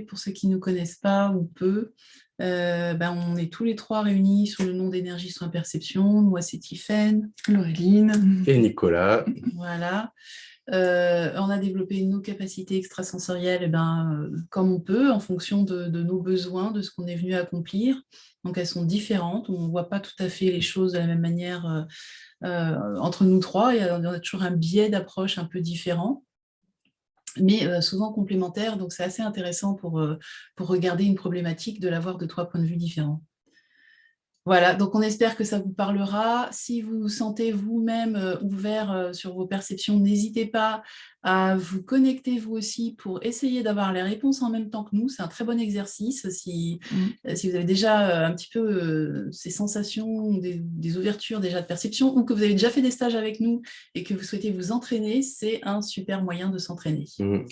Pour ceux qui ne nous connaissent pas ou peu, on est tous les trois réunis sous le nom d'énergie soins perception. Moi, c'est Tiffaine. Laureline. Et Nicolas. Voilà. On a développé nos capacités extrasensorielles comme on peut, en fonction de nos besoins, de ce qu'on est venu accomplir. Donc, elles sont différentes. On ne voit pas tout à fait les choses de la même manière entre nous trois. Il y a toujours un biais d'approche un peu différent, mais souvent complémentaires. Donc, c'est assez intéressant pour regarder une problématique, de l'avoir de 3 points de vue différents. Voilà, donc on espère que ça vous parlera. Si vous vous sentez vous-même ouvert sur vos perceptions, n'hésitez pas à vous connecter vous aussi pour essayer d'avoir les réponses en même temps que nous. C'est un très bon exercice. Si vous avez déjà un petit peu ces sensations, des ouvertures déjà de perception, ou que vous avez déjà fait des stages avec nous et que vous souhaitez vous entraîner, c'est un super moyen de s'entraîner.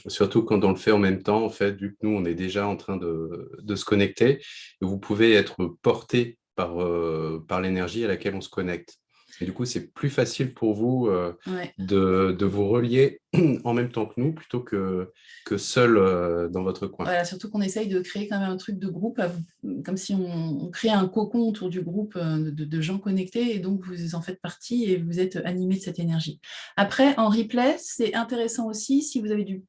Surtout quand on le fait en même temps, en fait, vu que nous, on est déjà en train de se connecter, vous pouvez être porté par l'énergie à laquelle on se connecte. Et du coup, c'est plus facile pour vous de vous relier en même temps que nous, plutôt que seul dans votre coin. Voilà, surtout qu'on essaye de créer quand même un truc de groupe, comme si on créait un cocon autour du groupe de gens connectés, et donc vous en faites partie et vous êtes animés de cette énergie. Après, en replay, c'est intéressant aussi, si vous avez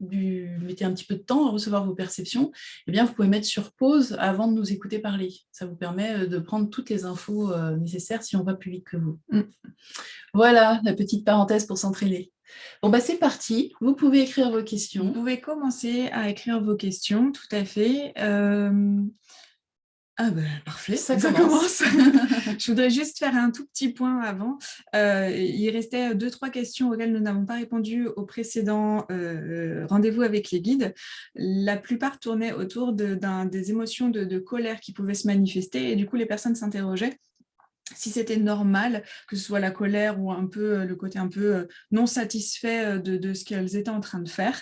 mettez un petit peu de temps à recevoir vos perceptions, eh bien, vous pouvez mettre sur pause avant de nous écouter parler. Ça vous permet de prendre toutes les infos nécessaires si on va plus vite que vous. Voilà, la petite parenthèse pour s'entraîner. Bon, c'est parti. Vous pouvez écrire vos questions. Vous pouvez commencer à écrire vos questions, tout à fait. Parfait, ça commence. Je voudrais juste faire un tout petit point avant. Il restait 2-3 questions auxquelles nous n'avons pas répondu au précédent rendez-vous avec les guides. La plupart tournaient autour des émotions de colère qui pouvaient se manifester, et du coup, les personnes s'interrogeaient si c'était normal, que ce soit la colère ou un peu le côté un peu non satisfait de ce qu'elles étaient en train de faire.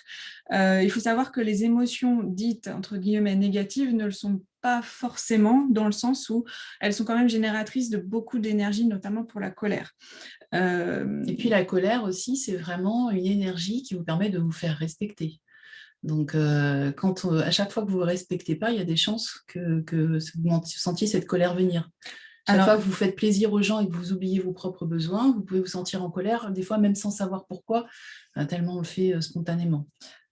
Il faut savoir que les émotions dites, entre guillemets, négatives ne le sont pas forcément, dans le sens où elles sont quand même génératrices de beaucoup d'énergie, notamment pour la colère. Et puis la colère aussi, c'est vraiment une énergie qui vous permet de vous faire respecter. Donc, à chaque fois que vous ne vous respectez pas, il y a des chances que vous sentiez cette colère venir. Chaque fois que vous faites plaisir aux gens et que vous oubliez vos propres besoins, vous pouvez vous sentir en colère, des fois même sans savoir pourquoi, tellement on le fait spontanément.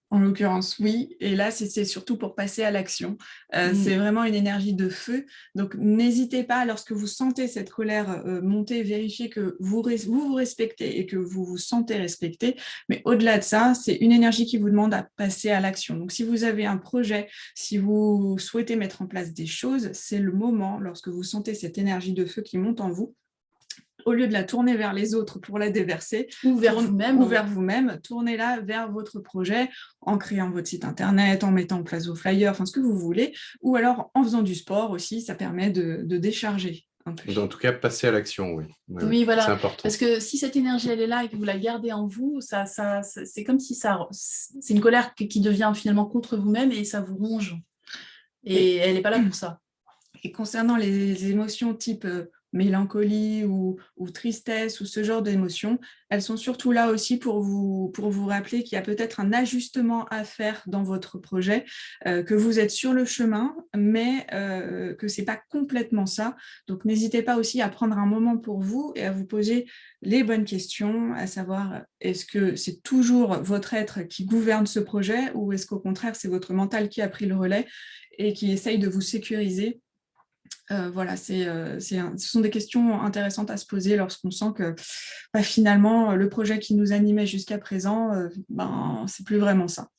En l'occurrence, oui. Et là, c'est surtout pour passer à l'action. C'est vraiment une énergie de feu. Donc, n'hésitez pas, lorsque vous sentez cette colère monter, vérifiez que vous respectez et que vous vous sentez respecté. Mais au-delà de ça, c'est une énergie qui vous demande à passer à l'action. Donc, si vous avez un projet, si vous souhaitez mettre en place des choses, c'est le moment, lorsque vous sentez cette énergie de feu qui monte en vous, au lieu de la tourner vers les autres pour la déverser, ou vers vous-même, tournez-la vers votre projet en créant votre site internet, en mettant en place vos flyers, enfin ce que vous voulez, ou alors en faisant du sport aussi, ça permet de décharger un peu. En tout cas, passer à l'action, oui. Oui, voilà. C'est important. Parce que si cette énergie, elle est là et que vous la gardez en vous, c'est comme si c'est une colère qui devient finalement contre vous-même et ça vous ronge. Et elle n'est pas là pour ça. Et concernant les émotions type mélancolie ou tristesse ou ce genre d'émotions, elles sont surtout là aussi pour vous rappeler qu'il y a peut-être un ajustement à faire dans votre projet, que vous êtes sur le chemin, mais que ce n'est pas complètement ça. Donc, n'hésitez pas aussi à prendre un moment pour vous et à vous poser les bonnes questions, à savoir, est-ce que c'est toujours votre être qui gouverne ce projet ou est-ce qu'au contraire, c'est votre mental qui a pris le relais et qui essaye de vous sécuriser. Voilà, ce sont des questions intéressantes à se poser lorsqu'on sent que finalement, le projet qui nous animait jusqu'à présent, c'est plus vraiment ça.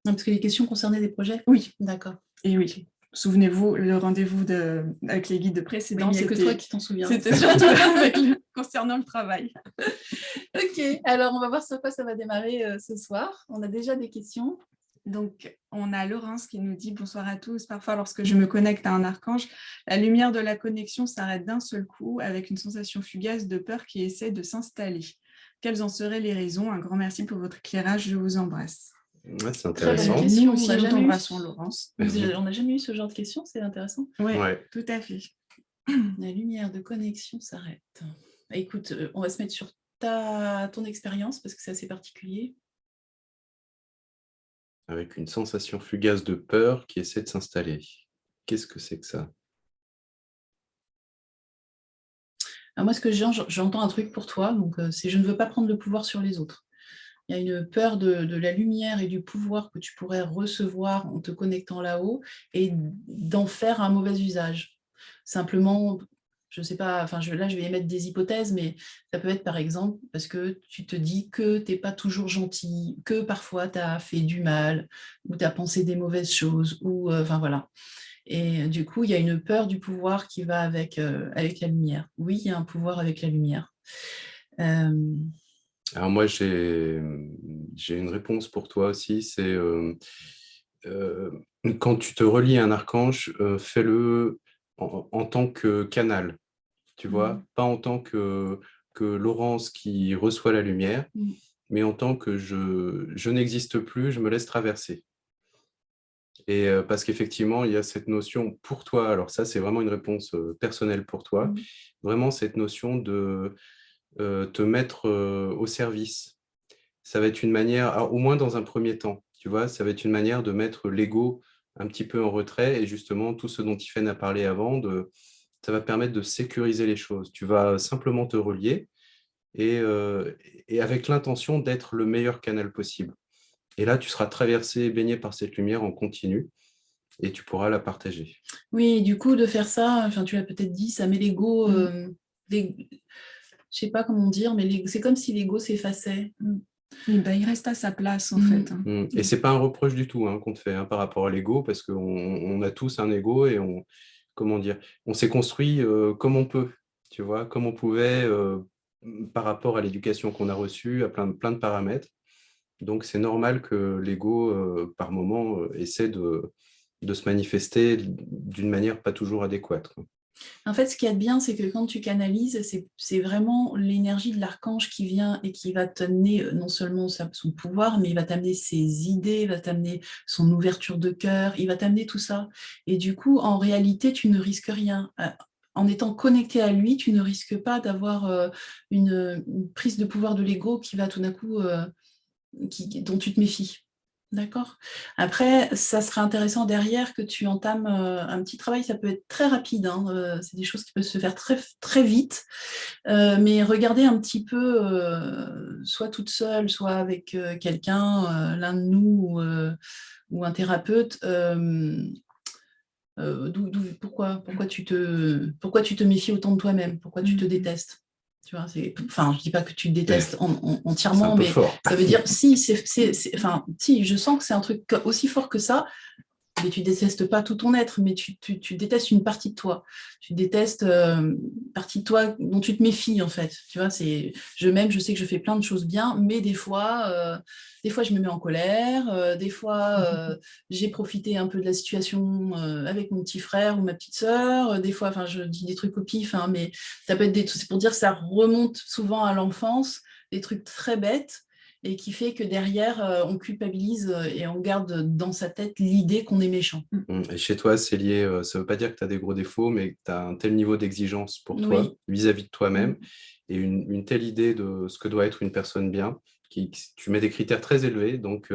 Non, parce que les questions concernaient des projets ? Oui. D'accord. Et oui. Souvenez-vous, le rendez-vous avec les guides précédents, il n'y a que toi qui t'en souviens. C'était surtout concernant le travail. Ok, alors on va voir sur quoi ça va démarrer ce soir. On a déjà des questions. Donc, on a Laurence qui nous dit « Bonsoir à tous. Parfois, lorsque je me connecte à un archange, la lumière de la connexion s'arrête d'un seul coup avec une sensation fugace de peur qui essaie de s'installer. Quelles en seraient les raisons? Un grand merci pour votre éclairage. Je vous embrasse. » Ouais, c'est intéressant. Nous aussi, nous t'embrassons, Laurence. On n'a jamais eu ce genre de questions, c'est intéressant. Oui, tout à fait. La lumière de connexion s'arrête. Écoute, on va se mettre sur ton expérience parce que c'est assez particulier. avec une sensation fugace de peur qui essaie de s'installer. Qu'est-ce que c'est que ça? Alors moi, ce que j'entends un truc pour toi, donc c'est je ne veux pas prendre le pouvoir sur les autres. Il y a une peur de la lumière et du pouvoir que tu pourrais recevoir en te connectant là-haut et d'en faire un mauvais usage. Simplement, je ne sais pas, enfin là je vais émettre des hypothèses, mais ça peut être par exemple parce que tu te dis que tu n'es pas toujours gentil, que parfois tu as fait du mal, ou tu as pensé des mauvaises choses, ou enfin voilà. Et du coup, il y a une peur du pouvoir qui va avec la lumière. Oui, il y a un pouvoir avec la lumière. Alors moi, j'ai une réponse pour toi aussi. C'est quand tu te relis à un archange, fais-le en tant que canal, tu vois, pas en tant que Laurence qui reçoit la lumière, mais en tant que je n'existe plus, je me laisse traverser. Et parce qu'effectivement, il y a cette notion pour toi, alors ça, c'est vraiment une réponse personnelle pour toi, vraiment cette notion de te mettre au service. Ça va être une manière, alors, au moins dans un premier temps, tu vois, ça va être une manière de mettre l'ego un petit peu en retrait et justement tout ce dont Tiffaine a parlé avant, ça va permettre de sécuriser les choses. Tu vas simplement te relier et avec l'intention d'être le meilleur canal possible. Et là, tu seras traversé, baigné par cette lumière en continu et tu pourras la partager. Oui, du coup, de faire ça, enfin, tu l'as peut-être dit, ça met l'ego, je ne sais pas comment dire, mais c'est comme si l'ego s'effaçait. Il reste à sa place, en fait. Et ce n'est pas un reproche du tout qu'on te fait par rapport à l'ego, parce qu'on a tous un ego et comment dire, on s'est construit comme on peut, tu vois, comme on pouvait par rapport à l'éducation qu'on a reçue, à plein de paramètres. Donc, c'est normal que l'ego, par moment, essaie de se manifester d'une manière pas toujours adéquate. En fait, ce qu'il y a de bien, c'est que quand tu canalises, c'est vraiment l'énergie de l'archange qui vient et qui va t'amener non seulement son pouvoir, mais il va t'amener ses idées, il va t'amener son ouverture de cœur, il va t'amener tout ça. Et du coup, en réalité, tu ne risques rien. En étant connecté à lui, tu ne risques pas d'avoir une prise de pouvoir de l'ego qui va tout d'un coup, dont tu te méfies. D'accord. Après, ça serait intéressant derrière que tu entames un petit travail. Ça peut être très rapide. C'est des choses qui peuvent se faire très, très vite. Mais regardez un petit peu, soit toute seule, soit avec quelqu'un, l'un de nous ou un thérapeute. Pourquoi tu te méfies autant de toi-même? Pourquoi tu te détestes? Tu vois, enfin, je dis pas que tu te détestes entièrement, mais fort. ça veut dire si, enfin, si, je sens que c'est un truc aussi fort que ça, mais tu détestes pas tout ton être, mais tu détestes une partie de toi. Tu détestes une partie de toi dont tu te méfies, en fait. Tu vois, je sais que je fais plein de choses bien, mais des fois je me mets en colère, des fois, j'ai profité un peu de la situation avec mon petit frère ou ma petite sœur, des fois, enfin, je dis des trucs au pif, mais ça peut être c'est pour dire que ça remonte souvent à l'enfance, des trucs très bêtes, et qui fait que derrière, on culpabilise et on garde dans sa tête l'idée qu'on est méchant. Et chez toi, c'est lié, ça ne veut pas dire que tu as des gros défauts, mais que tu as un tel niveau d'exigence pour toi, Oui. vis-à-vis de toi-même, et une telle idée de ce que doit être une personne bien, tu mets des critères très élevés, donc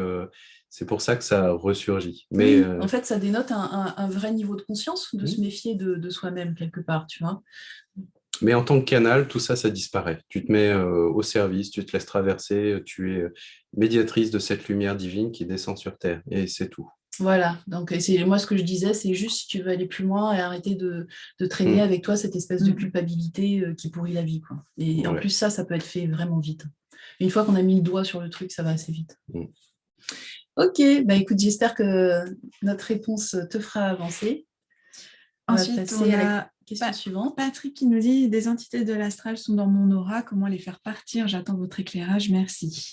c'est pour ça que ça ressurgit. Mais, oui, en fait, ça dénote un vrai niveau de conscience, de se méfier de soi-même quelque part, tu vois. Mais en tant que canal, tout ça, ça disparaît. Tu te mets au service, tu te laisses traverser, tu es médiatrice de cette lumière divine qui descend sur Terre, et c'est tout. Voilà, donc moi ce que je disais, c'est juste si tu veux aller plus loin et arrêter de traîner avec toi cette espèce de culpabilité qui pourrit la vie, quoi. Et en plus, ça peut être fait vraiment vite. Une fois qu'on a mis le doigt sur le truc, ça va assez vite. Ok, bah écoute, j'espère que notre réponse te fera avancer. Ensuite, on à la a question suivante. Patrick qui nous dit « Des entités de l'astral sont dans mon aura, comment les faire partir? J'attends votre éclairage, merci. »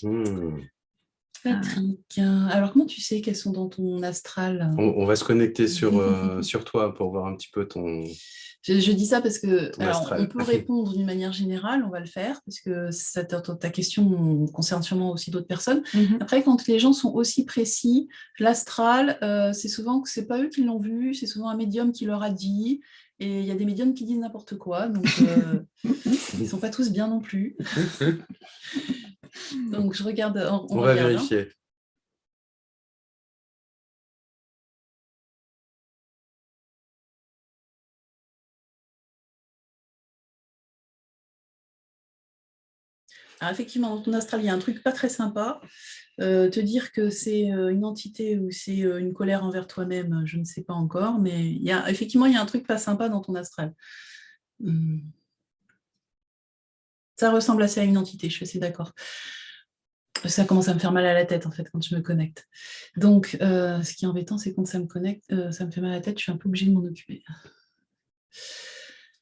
Patrick, alors comment tu sais qu'elles sont dans ton astral? On va se connecter sur toi pour voir un petit peu ton... Je dis ça parce que, alors, astral. on peut répondre d'une manière générale, on va le faire, parce que ta question concerne sûrement aussi d'autres personnes. Après, quand les gens sont aussi précis, l'astral, c'est souvent que c'est pas eux qui l'ont vu, c'est souvent un médium qui leur a dit, et il y a des médiums qui disent n'importe quoi, donc ils sont pas tous bien non plus. Donc je regarde, on va vérifier. Alors effectivement, dans ton astral, il y a un truc pas très sympa. Te dire que c'est une entité ou c'est une colère envers toi-même, je ne sais pas encore, mais effectivement, il y a un truc pas sympa dans ton astral. Ça ressemble assez à une entité, je suis assez d'accord. Ça commence à me faire mal à la tête, en fait, quand je me connecte. Donc, ce qui est embêtant, c'est quand ça me connecte, ça me fait mal à la tête, je suis un peu obligée de m'en occuper.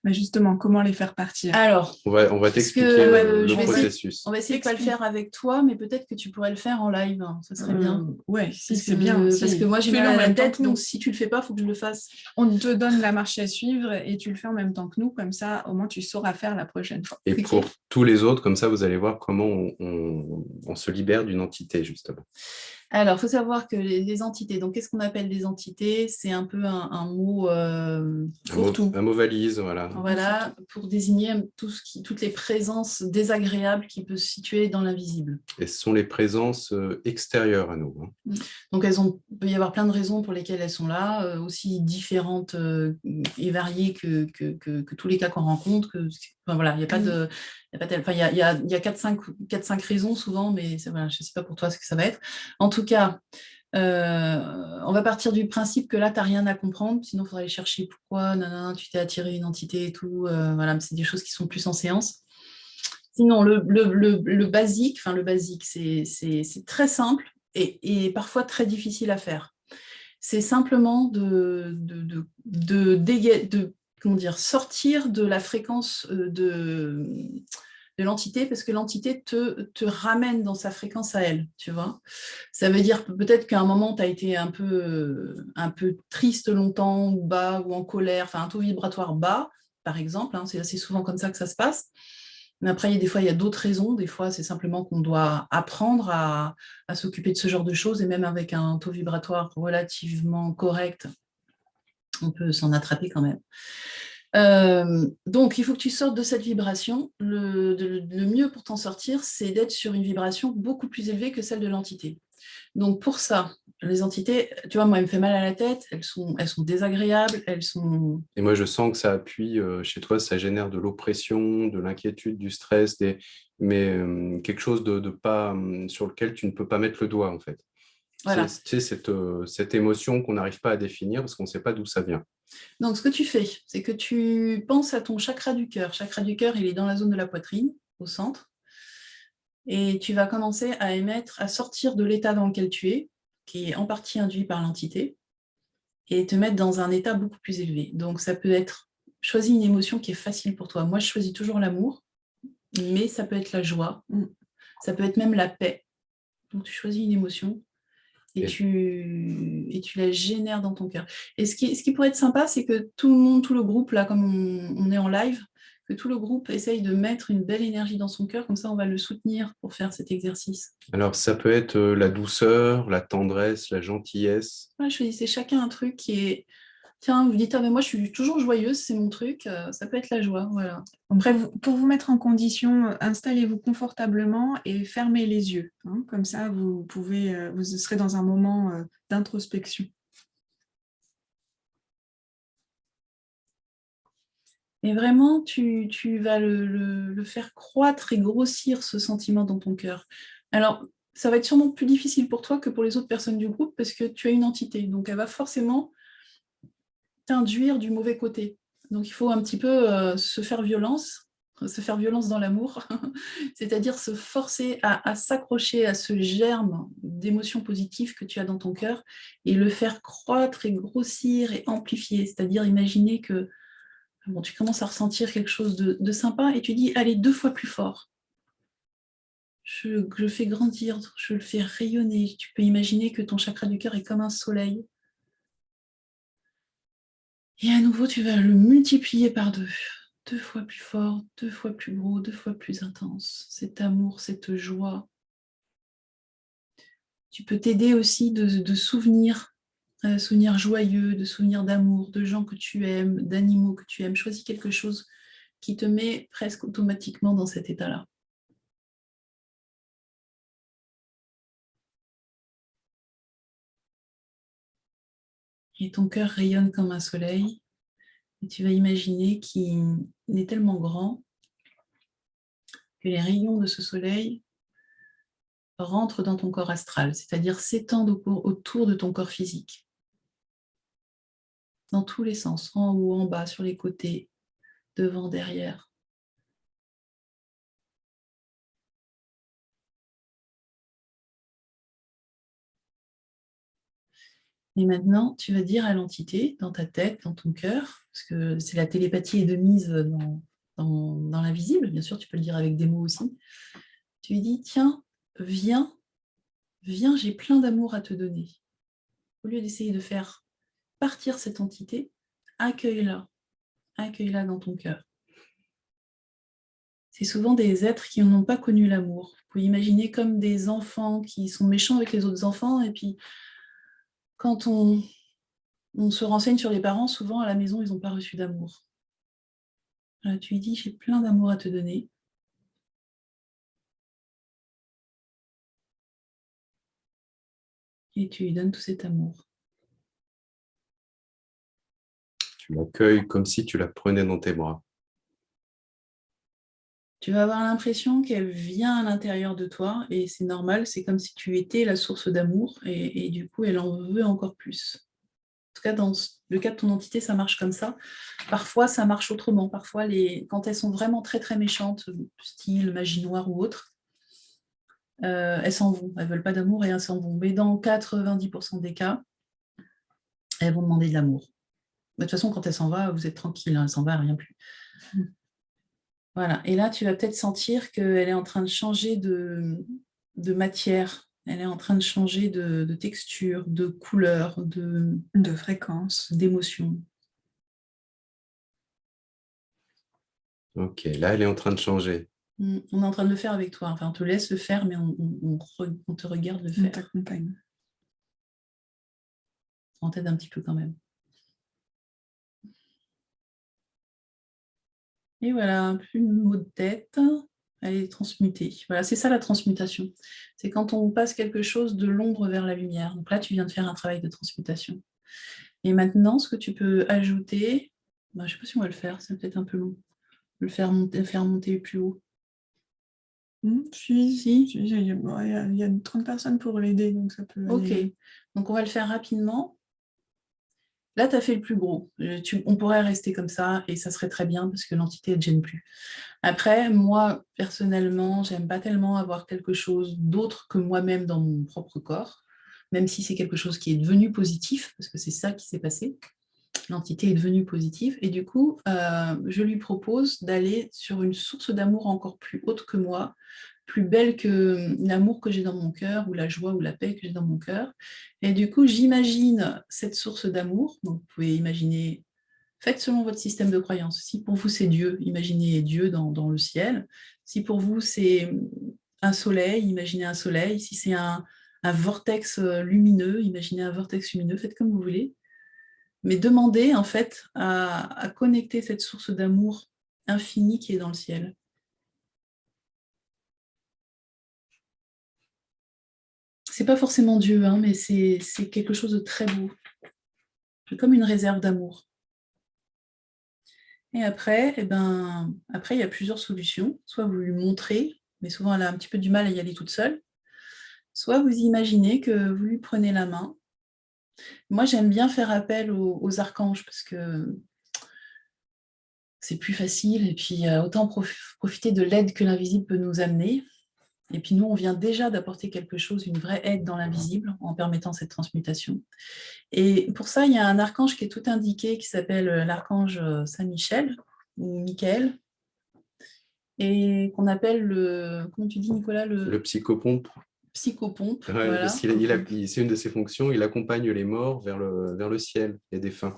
Mais justement, comment les faire partir? Alors, On va t'expliquer le processus. On va essayer de ne pas le faire avec toi, mais peut-être que tu pourrais le faire en live, hein, ça serait bien. Ouais, si c'est bien. Parce que moi, j'ai mal à la tête, donc si tu ne le fais pas, il faut que je le fasse. On te donne la marche à suivre et tu le fais en même temps que nous, comme ça, au moins, tu sauras faire la prochaine fois. Et pour tous les autres, comme ça, vous allez voir comment on se libère d'une entité, justement. Alors, il faut savoir que les entités, donc qu'est-ce qu'on appelle des entités? C'est un peu un mot fourre-tout. Un mot valise, voilà. Voilà, pour désigner toutes les présences désagréables qui peuvent se situer dans l'invisible. Et ce sont les présences extérieures à nous. Donc, il peut y avoir plein de raisons pour lesquelles elles sont là, aussi différentes et variées que tous les cas qu'on rencontre. Enfin, voilà, il n'y a pas de... Il y a 4-5 raisons souvent, mais voilà, je ne sais pas pour toi ce que ça va être. En tout cas, on va partir du principe que là, tu n'as rien à comprendre, sinon il faudrait aller chercher pourquoi, tu t'es attiré une entité et tout. Voilà, c'est des choses qui sont plus en séance. Sinon, le basique, c'est très simple et parfois très difficile à faire. C'est simplement comment dire, sortir de la fréquence de l'entité, parce que l'entité te ramène dans sa fréquence à elle, tu vois. Ça veut dire peut-être qu'à un moment, tu as été un peu triste longtemps, ou bas, ou en colère, enfin un taux vibratoire bas, par exemple, hein, c'est assez souvent comme ça que ça se passe. Mais après, des fois, il y a d'autres raisons. Des fois, c'est simplement qu'on doit apprendre à s'occuper de ce genre de choses, et même avec un taux vibratoire relativement correct, on peut s'en attraper quand même. Donc, il faut que tu sortes de cette vibration. Le mieux pour t'en sortir, c'est d'être sur une vibration beaucoup plus élevée que celle de l'entité. Donc, pour ça, les entités, tu vois, moi, elles me fait mal à la tête, elles sont désagréables, elles sont... Et moi, je sens que ça appuie chez toi, ça génère de l'oppression, de l'inquiétude, du stress, mais quelque chose de pas, sur lequel tu ne peux pas mettre le doigt, en fait. Voilà. C'est cette émotion qu'on n'arrive pas à définir parce qu'on ne sait pas d'où ça vient. Donc, ce que tu fais, c'est que tu penses à ton chakra du cœur. Chakra du cœur, il est dans la zone de la poitrine, au centre. Et tu vas commencer à sortir de l'état dans lequel tu es, qui est en partie induit par l'entité, et te mettre dans un état beaucoup plus élevé. Donc, ça peut être, choisis une émotion qui est facile pour toi. Moi, je choisis toujours l'amour, mais ça peut être la joie, ça peut être même la paix. Donc, tu choisis une émotion et tu la génères dans ton cœur. Et ce qui pourrait être sympa, c'est que tout le monde, tout le groupe, là, comme on est en live, que tout le groupe essaye de mettre une belle énergie dans son cœur, comme ça on va le soutenir pour faire cet exercice. Alors, ça peut être la douceur, la tendresse, la gentillesse. Ouais, choisissez chacun un truc qui est... Tiens, vous dites, ah mais moi je suis toujours joyeuse, c'est mon truc, ça peut être la joie, voilà. Après, pour vous mettre en condition, installez-vous confortablement et fermez les yeux. Hein, comme ça, vous serez dans un moment d'introspection. Et vraiment, tu vas le faire croître et grossir, ce sentiment dans ton cœur. Alors, ça va être sûrement plus difficile pour toi que pour les autres personnes du groupe parce que tu as une entité. Donc, elle va forcément t'induire du mauvais côté. Donc, il faut un petit peu se faire violence dans l'amour, c'est-à-dire se forcer à s'accrocher à ce germe d'émotions positives que tu as dans ton cœur et le faire croître et grossir et amplifier. C'est-à-dire imaginer que bon, tu commences à ressentir quelque chose de sympa et tu dis, allez, 2 fois plus fort. Je le fais grandir, je le fais rayonner. Tu peux imaginer que ton chakra du cœur est comme un soleil. Et à nouveau, tu vas le multiplier par 2. 2 fois plus fort, 2 fois plus gros, 2 fois plus intense. Cet amour, cette joie. Tu peux t'aider aussi de souvenirs, souvenirs joyeux, de souvenirs d'amour, de gens que tu aimes, d'animaux que tu aimes. Choisis quelque chose qui te met presque automatiquement dans cet état-là. Et ton cœur rayonne comme un soleil. Et tu vas imaginer qu'il est tellement grand que les rayons de ce soleil rentrent dans ton corps astral, c'est-à-dire s'étendent autour de ton corps physique, dans tous les sens, en haut, en bas, sur les côtés, devant, derrière. Et maintenant, tu vas dire à l'entité, dans ta tête, dans ton cœur, parce que c'est la télépathie est de mise dans l'invisible, bien sûr, tu peux le dire avec des mots aussi. Tu lui dis, tiens, viens, j'ai plein d'amour à te donner. Au lieu d'essayer de faire partir cette entité, accueille-la dans ton cœur. C'est souvent des êtres qui n'ont pas connu l'amour. Vous pouvez imaginer comme des enfants qui sont méchants avec les autres enfants, et puis quand on se renseigne sur les parents, souvent à la maison, ils n'ont pas reçu d'amour. Voilà, tu lui dis, j'ai plein d'amour à te donner. Et tu lui donnes tout cet amour. Tu l'accueilles comme si tu la prenais dans tes bras. Tu vas avoir l'impression qu'elle vient à l'intérieur de toi, et c'est normal, c'est comme si tu étais la source d'amour, et du coup, elle en veut encore plus. En tout cas, dans le cas de ton entité, ça marche comme ça. Parfois, ça marche autrement. Parfois, quand elles sont vraiment très, très méchantes, style magie noire ou autre, elles s'en vont. Elles ne veulent pas d'amour et elles s'en vont. Mais dans 90% des cas, elles vont demander de l'amour. De toute façon, quand elle s'en va, vous êtes tranquille, hein, elle s'en va, rien plus. Voilà. Et là, tu vas peut-être sentir qu'elle est en train de changer de matière. Elle est en train de changer de texture, de couleur, de fréquence, d'émotion. Ok, là, elle est en train de changer. On est en train de le faire avec toi. Enfin, on te laisse le faire, mais on te regarde le faire. On t'accompagne. On t'aide un petit peu quand même. Et voilà, plus de mots de tête. Elle est transmutée. Voilà, c'est ça la transmutation. C'est quand on passe quelque chose de l'ombre vers la lumière. Donc là, tu viens de faire un travail de transmutation. Et maintenant, ce que tu peux ajouter, je ne sais pas si on va le faire, c'est peut-être un peu long. Le faire monter plus haut. Si. Il y a 30 personnes pour l'aider, donc ça peut Ok, aller. donc on va le faire rapidement. Là, tu as fait le plus gros. On pourrait rester comme ça et ça serait très bien parce que l'entité ne te gêne plus. Après, moi, personnellement, j'aime pas tellement avoir quelque chose d'autre que moi-même dans mon propre corps, même si c'est quelque chose qui est devenu positif, parce que c'est ça qui s'est passé. L'entité est devenue positive et du coup, je lui propose d'aller sur une source d'amour encore plus haute que moi, plus belle que l'amour que j'ai dans mon cœur ou la joie ou la paix que j'ai dans mon cœur. Et du coup, j'imagine cette source d'amour. Donc, vous pouvez imaginer, faites selon votre système de croyance. Si pour vous, c'est Dieu, imaginez Dieu dans le ciel. Si pour vous, c'est un soleil, imaginez un soleil. Si c'est un vortex lumineux, imaginez un vortex lumineux. Faites comme vous voulez. Mais demandez en fait à connecter cette source d'amour infini qui est dans le ciel. C'est pas forcément Dieu, hein, mais c'est quelque chose de très beau. C'est comme une réserve d'amour. Et après, il y a plusieurs solutions. Soit vous lui montrez, mais souvent elle a un petit peu du mal à y aller toute seule. Soit vous imaginez que vous lui prenez la main. Moi, j'aime bien faire appel aux archanges parce que c'est plus facile et puis autant profiter de l'aide que l'invisible peut nous amener. Et puis nous, on vient déjà d'apporter quelque chose, une vraie aide dans l'invisible en permettant cette transmutation. Et pour ça, il y a un archange qui est tout indiqué qui s'appelle l'archange Saint-Michel ou Michael et qu'on appelle comment tu dis Nicolas, Le psychopompe. Psychopompe. Ouais, Voilà. parce c'est une de ses fonctions, il accompagne les morts vers le ciel, les défunts.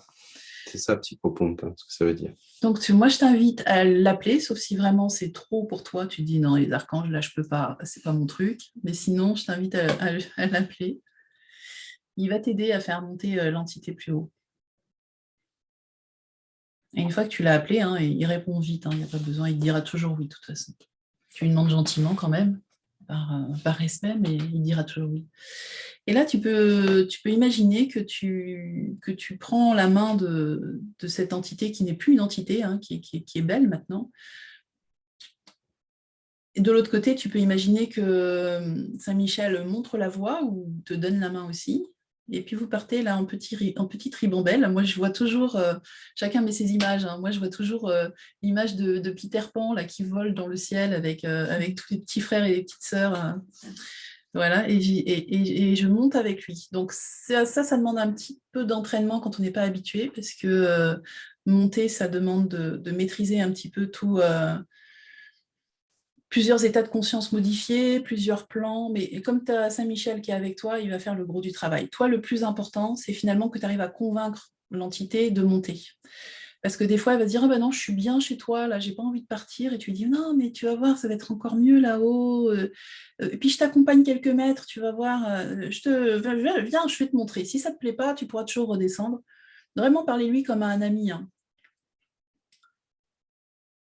C'est ça, psychopompe, hein, ce que ça veut dire. Donc, moi, je t'invite à l'appeler, sauf si vraiment c'est trop pour toi. Tu dis non, les archanges, là, je peux pas, c'est pas mon truc. Mais sinon, je t'invite à l'appeler. Il va t'aider à faire monter l'entité plus haut. Et une fois que tu l'as appelé, hein, il répond vite, il n'y a pas besoin, il te dira toujours oui, de toute façon. Tu lui demandes gentiment quand même, par respect, mais il dira toujours oui. Et là, tu peux imaginer que tu prends la main de cette entité qui n'est plus une entité, qui est belle maintenant. Et de l'autre côté, tu peux imaginer que Saint-Michel montre la voie ou te donne la main aussi. Et puis vous partez là en petite ribambelle. Moi, je vois toujours, chacun met ses images, hein. Moi, je vois toujours l'image de Peter Pan là, qui vole dans le ciel avec tous les petits frères et les petites sœurs. Voilà, et je monte avec lui. Donc ça demande un petit peu d'entraînement quand on n'est pas habitué, parce que monter, ça demande de maîtriser un petit peu tout. Plusieurs états de conscience modifiés, plusieurs plans, mais comme tu as Saint-Michel qui est avec toi, il va faire le gros du travail. Toi, le plus important, c'est finalement que tu arrives à convaincre l'entité de monter. Parce que des fois, elle va se dire, ah ben non, je suis bien chez toi, là, j'ai pas envie de partir. Et tu lui dis, non, mais tu vas voir, ça va être encore mieux là-haut. Et puis je t'accompagne quelques mètres, tu vas voir, viens, je vais te montrer. Si ça te plaît pas, tu pourras toujours redescendre. Vraiment, parlez-lui comme à un ami, hein.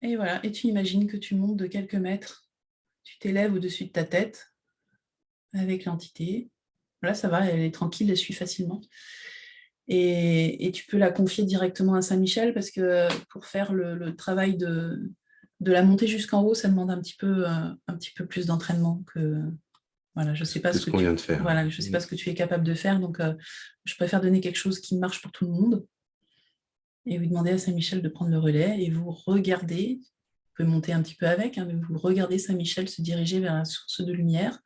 Et voilà, et tu imagines que tu montes de quelques mètres, tu t'élèves au-dessus de ta tête avec l'entité. Là, ça va, elle est tranquille, elle suit facilement. Et tu peux la confier directement à Saint-Michel parce que pour faire le travail de la montée jusqu'en haut, ça demande un petit peu plus d'entraînement que... Voilà, je ne sais pas ce qu'on vient de faire. Voilà, je sais pas ce que tu es capable de faire, donc je préfère donner quelque chose qui marche pour tout le monde et vous demander à Saint-Michel de prendre le relais et vous regardez, vous pouvez monter un petit peu avec, hein, mais vous regardez Saint-Michel se diriger vers la source de lumière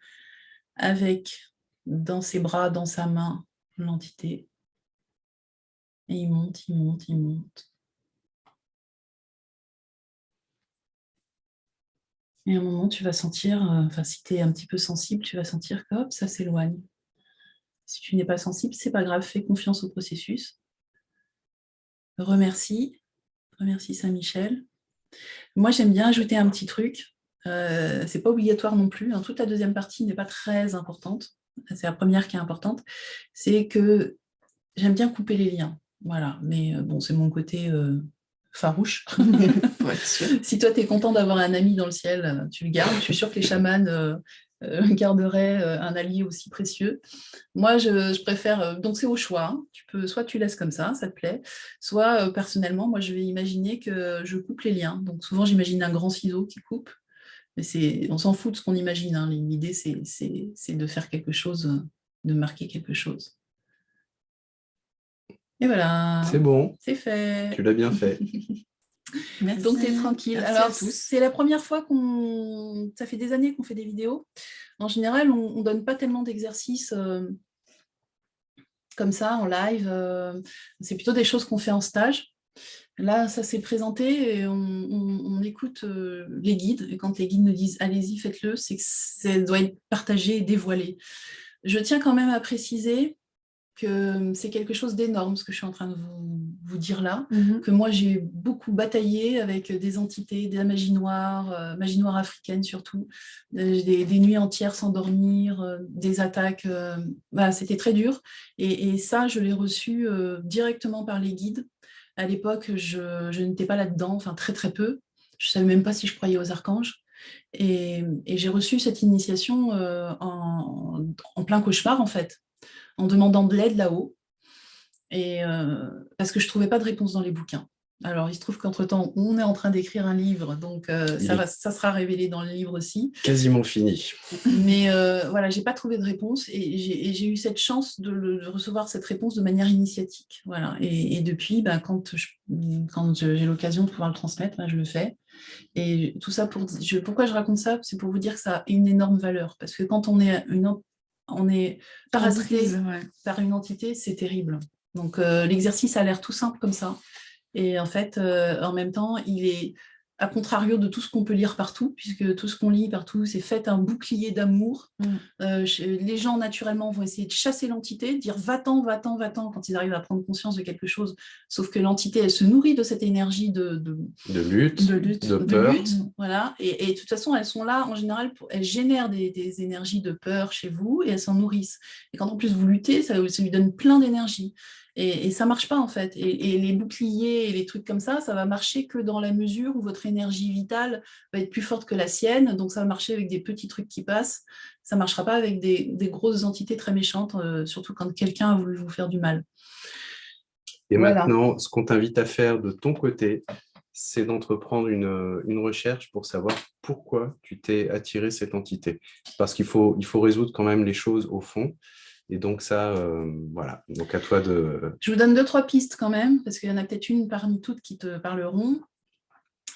avec dans ses bras, dans sa main, l'entité. Et il monte, il monte, il monte. Et à un moment, tu vas sentir, si tu es un petit peu sensible, tu vas sentir que hop, ça s'éloigne. Si tu n'es pas sensible, c'est pas grave, fais confiance au processus. Remercie Saint-Michel. Moi, j'aime bien ajouter un petit truc. C'est pas obligatoire non plus, hein. Toute la deuxième partie n'est pas très importante. C'est la première qui est importante. C'est que j'aime bien couper les liens. Voilà, mais bon, c'est mon côté farouche. Si toi, tu es content d'avoir un ami dans le ciel, tu le gardes. Je suis sûre que les chamans garderaient un allié aussi précieux. Moi, je préfère... donc, c'est au choix, hein. Soit tu laisses comme ça te plaît, soit personnellement, moi, je vais imaginer que je coupe les liens. Donc, souvent, j'imagine un grand ciseau qui coupe. Mais on s'en fout de ce qu'on imagine, hein. L'idée, c'est de faire quelque chose, de marquer quelque chose. Et voilà. C'est bon. C'est fait. Tu l'as bien fait. Merci. Donc, tu es tranquille. Merci alors, à tous. c'est la première fois ça fait des années qu'on fait des vidéos. En général, on ne donne pas tellement d'exercices comme ça, en live. C'est plutôt des choses qu'on fait en stage. Là, ça s'est présenté et on écoute les guides. Et quand les guides nous disent « allez-y, faites-le », c'est que ça doit être partagé et dévoilé. Je tiens quand même à préciser que c'est quelque chose d'énorme, ce que je suis en train de vous dire là, que moi j'ai beaucoup bataillé avec des entités, de la magie noire africaine surtout, des nuits entières sans dormir, des attaques, voilà, c'était très dur. Et ça, je l'ai reçu directement par les guides. À l'époque, je n'étais pas là-dedans, enfin très très peu. Je ne savais même pas si je croyais aux archanges. Et j'ai reçu cette initiation en plein cauchemar, en fait, en demandant de l'aide là-haut, parce que je ne trouvais pas de réponse dans les bouquins. Alors, il se trouve qu'entre-temps, on est en train d'écrire un livre, donc ça sera révélé dans le livre aussi. Quasiment fini. Mais voilà, je n'ai pas trouvé de réponse et j'ai eu cette chance de recevoir cette réponse de manière initiatique. Voilà. Et depuis, quand j'ai l'occasion de pouvoir le transmettre, je le fais. Et tout ça, pourquoi je raconte ça? C'est pour vous dire que ça a une énorme valeur. Parce que quand on est parasité par une entité, c'est terrible. Donc l'exercice a l'air tout simple comme ça. Et en fait, en même temps, il est à contrario de tout ce qu'on peut lire partout, puisque tout ce qu'on lit partout, c'est fait un bouclier d'amour. Les gens, naturellement, vont essayer de chasser l'entité, dire va-t'en, va-t'en, va-t'en, quand ils arrivent à prendre conscience de quelque chose. Sauf que l'entité, elle se nourrit de cette énergie de lutte, de peur. Voilà. Et de toute façon, elles sont là, en général, elles génèrent des énergies de peur chez vous, et elles s'en nourrissent. Et quand en plus vous luttez, ça lui donne plein d'énergie. Et ça ne marche pas en fait. Et les boucliers et les trucs comme ça va marcher que dans la mesure où votre énergie vitale va être plus forte que la sienne. Donc ça va marcher avec des petits trucs qui passent. Ça ne marchera pas avec des grosses entités très méchantes, surtout quand quelqu'un a voulu vous faire du mal. Et voilà. Maintenant, ce qu'on t'invite à faire de ton côté, c'est d'entreprendre une recherche pour savoir pourquoi tu t'es attiré cette entité. Parce qu'il faut résoudre quand même les choses au fond. Et donc ça, voilà. Donc à toi de... Je vous donne 2-3 pistes quand même, parce qu'il y en a peut-être une parmi toutes qui te parleront.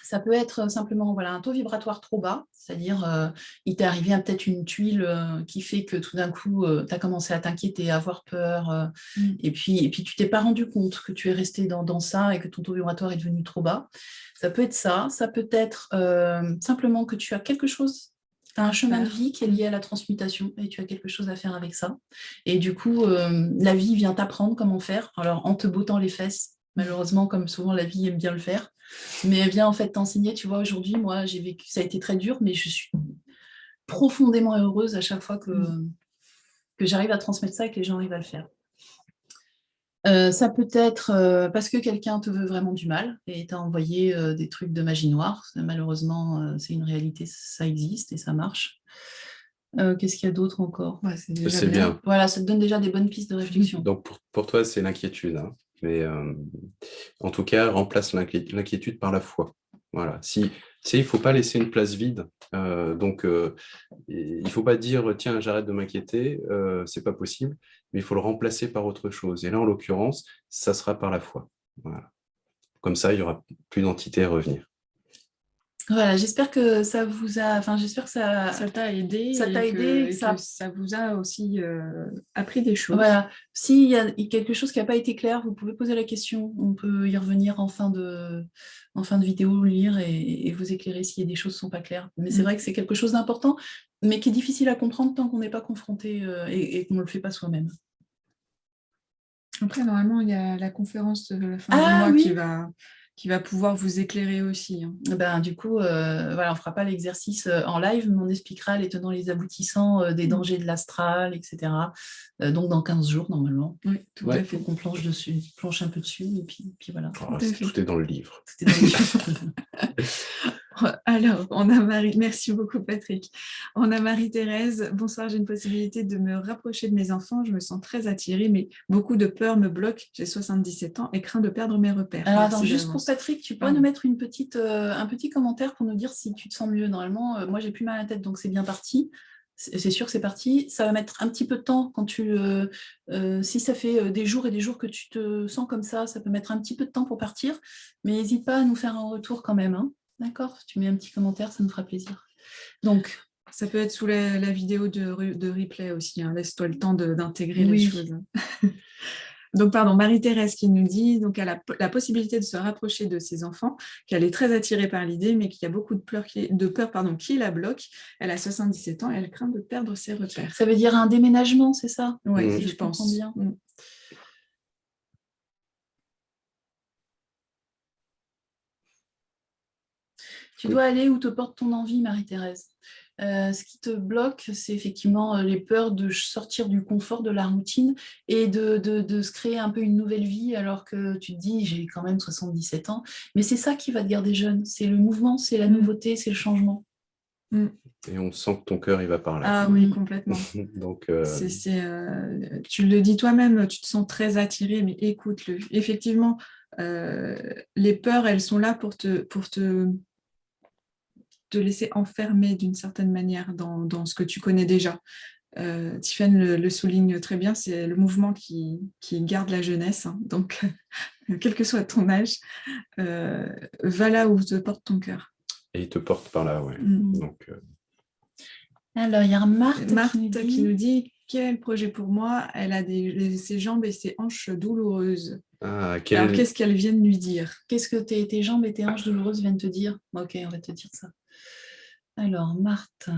Ça peut être simplement un taux vibratoire trop bas, c'est-à-dire il t'est arrivé peut-être une tuile qui fait que tout d'un coup, tu as commencé à t'inquiéter, à avoir peur, et puis tu t'es pas rendu compte que tu es resté dans ça et que ton taux vibratoire est devenu trop bas. Ça peut être ça peut être simplement que tu as quelque chose, tu as un chemin de vie qui est lié à la transmutation et tu as quelque chose à faire avec ça. Et du coup, la vie vient t'apprendre comment faire, alors en te bottant les fesses, malheureusement, comme souvent la vie aime bien le faire. Mais elle vient en fait t'enseigner, tu vois, aujourd'hui, moi, j'ai vécu, ça a été très dur, mais je suis profondément heureuse à chaque fois que j'arrive à transmettre ça et que les gens arrivent à le faire. Ça peut être parce que quelqu'un te veut vraiment du mal et t'a envoyé des trucs de magie noire. Malheureusement, c'est une réalité, ça existe et ça marche. Qu'est-ce qu'il y a d'autre encore? C'est déjà C'est bien. Voilà, ça te donne déjà des bonnes pistes de réflexion. Donc pour toi, c'est l'inquiétude. Hein. Mais en tout cas, remplace l'inquiétude par la foi. Voilà. Il ne faut pas laisser une place vide. Donc, il ne faut pas dire, tiens, j'arrête de m'inquiéter, c'est pas possible, mais il faut le remplacer par autre chose. Et là, en l'occurrence, ça sera par la foi. Voilà. Comme ça, il n'y aura plus d'entité à revenir. Voilà, j'espère que ça vous a... j'espère que ça t'a aidé, et que ça vous a aussi appris des choses. Voilà. S'il y a quelque chose qui n'a pas été clair, vous pouvez poser la question. On peut y revenir en fin de vidéo, lire et vous éclairer s'il y a des choses qui ne sont pas claires. Mais c'est vrai que c'est quelque chose d'important, mais qui est difficile à comprendre tant qu'on n'est pas confronté et qu'on ne le fait pas soi-même. Après, normalement, il y a la conférence de la fin du mois qui va pouvoir vous éclairer aussi. Hein. Du coup, on ne fera pas l'exercice en live, mais on expliquera les tenants, les aboutissants des dangers de l'astral, etc. Donc, dans 15 jours, normalement. Oui, tout à fait. Il faut qu'on planche un peu dessus, et puis voilà. Tout est dans le livre. Tout est dans le livre. Alors, merci beaucoup Patrick. On a Marie-Thérèse. Bonsoir, j'ai une possibilité de me rapprocher de mes enfants. Je me sens très attirée, mais beaucoup de peur me bloque. J'ai 77 ans et crains de perdre mes repères. Alors attends, juste pour Patrick, tu peux nous mettre un petit commentaire pour nous dire si tu te sens mieux. Normalement, moi j'ai plus mal à la tête, donc c'est bien parti. C'est sûr que c'est parti. Ça va mettre un petit peu de temps quand si ça fait des jours et des jours que tu te sens comme ça peut mettre un petit peu de temps pour partir. Mais n'hésite pas à nous faire un retour quand même. Hein. D'accord? Tu mets un petit commentaire, ça nous fera plaisir. Donc, ça peut être sous la vidéo de replay aussi. Hein. Laisse-toi le temps d'intégrer les choses. Donc, pardon, Marie-Thérèse qui nous dit qu'elle a la possibilité de se rapprocher de ses enfants, qu'elle est très attirée par l'idée, mais qu'il y a beaucoup de peur qui la bloque. Elle a 77 ans et elle craint de perdre ses repères. Ça veut dire un déménagement, c'est ça? Oui, je pense bien. Tu dois aller où te porte ton envie, Marie-Thérèse. Ce qui te bloque, c'est effectivement les peurs de sortir du confort de la routine et de se créer un peu une nouvelle vie alors que tu te dis, j'ai quand même 77 ans. Mais c'est ça qui va te garder jeune. C'est le mouvement, c'est la nouveauté, c'est le changement. Et on sent que ton cœur, il va par là. Ah oui, complètement. Donc, tu le dis toi-même, tu te sens très attiré, mais écoute-le. Effectivement, les peurs, elles sont là pour te laisser enfermer d'une certaine manière dans ce que tu connais déjà. Tiffany le souligne très bien, c'est le mouvement qui garde la jeunesse. Hein. Donc, quel que soit ton âge, va là où te porte ton cœur. Et il te porte par là, ouais. Donc, alors, il y a Marthe qui nous dit quel est le projet pour moi? Elle a ses jambes et ses hanches douloureuses. Alors, qu'est-ce qu'elles viennent lui dire? Qu'est-ce que tes jambes et tes hanches douloureuses viennent te dire? Ok, on va te dire ça. Alors, Marthe,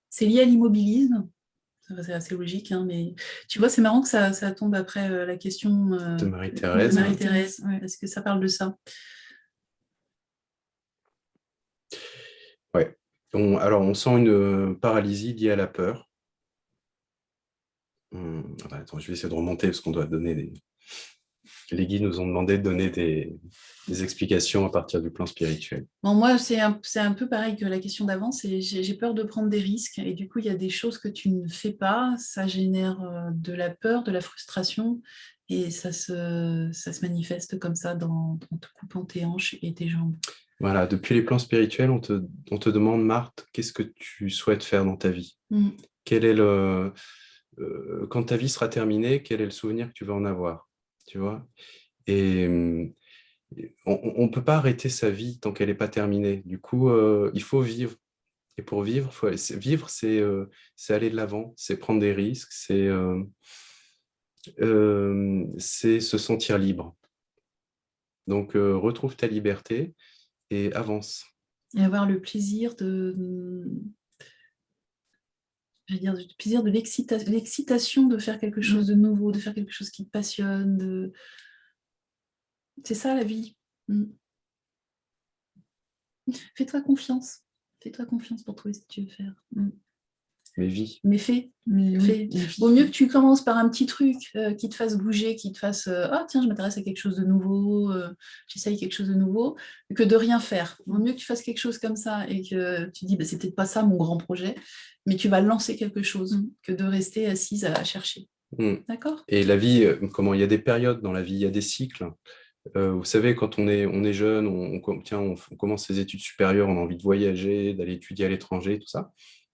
c'est lié à l'immobilisme. C'est assez logique, hein, mais tu vois, c'est marrant que ça tombe après la question de Marie-Thérèse. Est-ce que ça parle de ça? Ouais. Alors, on sent une paralysie liée à la peur. Attends, je vais essayer de remonter parce qu'on doit donner les guides nous ont demandé de donner des explications à partir du plan spirituel. Bon, moi, c'est un peu pareil que la question d'avant, j'ai peur de prendre des risques et du coup, il y a des choses que tu ne fais pas, ça génère de la peur, de la frustration Et ça se manifeste comme ça en te coupant tes hanches et tes jambes. Voilà, depuis les plans spirituels, on te demande, Marthe, qu'est-ce que tu souhaites faire dans ta vie? Quel est quand ta vie sera terminée, quel est le souvenir que tu vas en avoir? Tu vois? Et on ne peut pas arrêter sa vie tant qu'elle n'est pas terminée. Du coup, il faut vivre. Et pour vivre, vivre, c'est aller de l'avant, c'est prendre des risques, c'est se sentir libre. Donc, retrouve ta liberté et avance. Et avoir le plaisir le plaisir de l'excitation de faire quelque chose de nouveau, de faire quelque chose qui te passionne. C'est ça la vie. Fais-toi confiance. Fais-toi confiance pour trouver ce que tu veux faire. Mais vis. Mais fais. Oui. Vaut mieux que tu commences par un petit truc qui te fasse bouger, qui te fasse ah tiens, je m'intéresse à quelque chose de nouveau, j'essaye quelque chose de nouveau, que de rien faire. Vaut mieux que tu fasses quelque chose comme ça et que tu dis bah, c'est peut-être pas ça mon grand projet, mais tu vas lancer quelque chose que de rester assise à chercher. D'accord? Et la vie, il y a des périodes dans la vie, il y a des cycles. Vous savez, quand on est jeune, on commence ses études supérieures, on a envie de voyager, d'aller étudier à l'étranger, tout ça.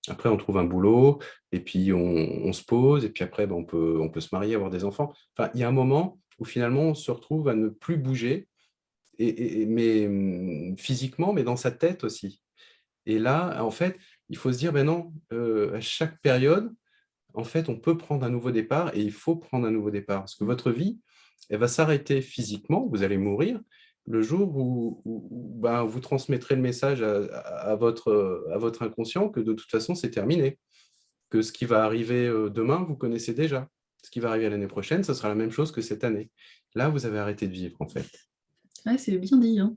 Après, on trouve un boulot, et puis on se pose, et puis après, on peut se marier, avoir des enfants. Enfin, il y a un moment où finalement, on se retrouve à ne plus bouger, mais physiquement, mais dans sa tête aussi. Et là, en fait, il faut se dire, ben non, à chaque période, en fait, on peut prendre un nouveau départ, et il faut prendre un nouveau départ. Parce que votre vie, elle va s'arrêter physiquement, vous allez mourir, le jour où vous transmettrez le message à votre inconscient que de toute façon, c'est terminé. Que ce qui va arriver demain, vous connaissez déjà. Ce qui va arriver l'année prochaine, ce sera la même chose que cette année. Là, vous avez arrêté de vivre, en fait. Ouais, c'est bien dit. Hein.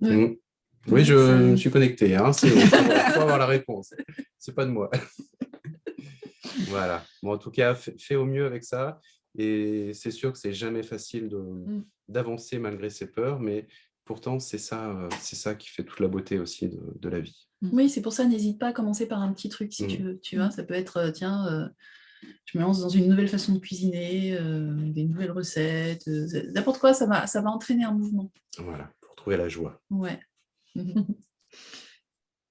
Oui, je me suis connecté. Hein, c'est pour avoir la réponse. C'est pas de moi. Voilà. Bon, en tout cas, fais au mieux avec ça. Et c'est sûr que c'est jamais facile d'avancer malgré ses peurs, mais pourtant, c'est ça qui fait toute la beauté aussi de la vie. Oui, c'est pour ça, n'hésite pas à commencer par un petit truc si tu veux. Tu vois, ça peut être, tiens, je me lance dans une nouvelle façon de cuisiner, des nouvelles recettes, n'importe quoi, ça va entraîner un mouvement. Voilà, pour trouver la joie. Ouais.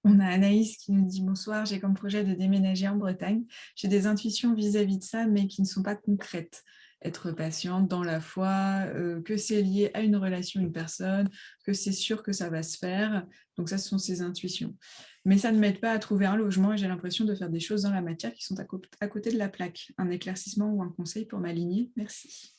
On a Anaïs qui nous dit « Bonsoir, j'ai comme projet de déménager en Bretagne. J'ai des intuitions vis-à-vis de ça, mais qui ne sont pas concrètes. Être patiente dans la foi, que c'est lié à une relation, une personne, que c'est sûr que ça va se faire. Donc ça, ce sont ses intuitions. Mais ça ne m'aide pas à trouver un logement et j'ai l'impression de faire des choses dans la matière qui sont à côté de la plaque. Un éclaircissement ou un conseil pour m'aligner? Merci. »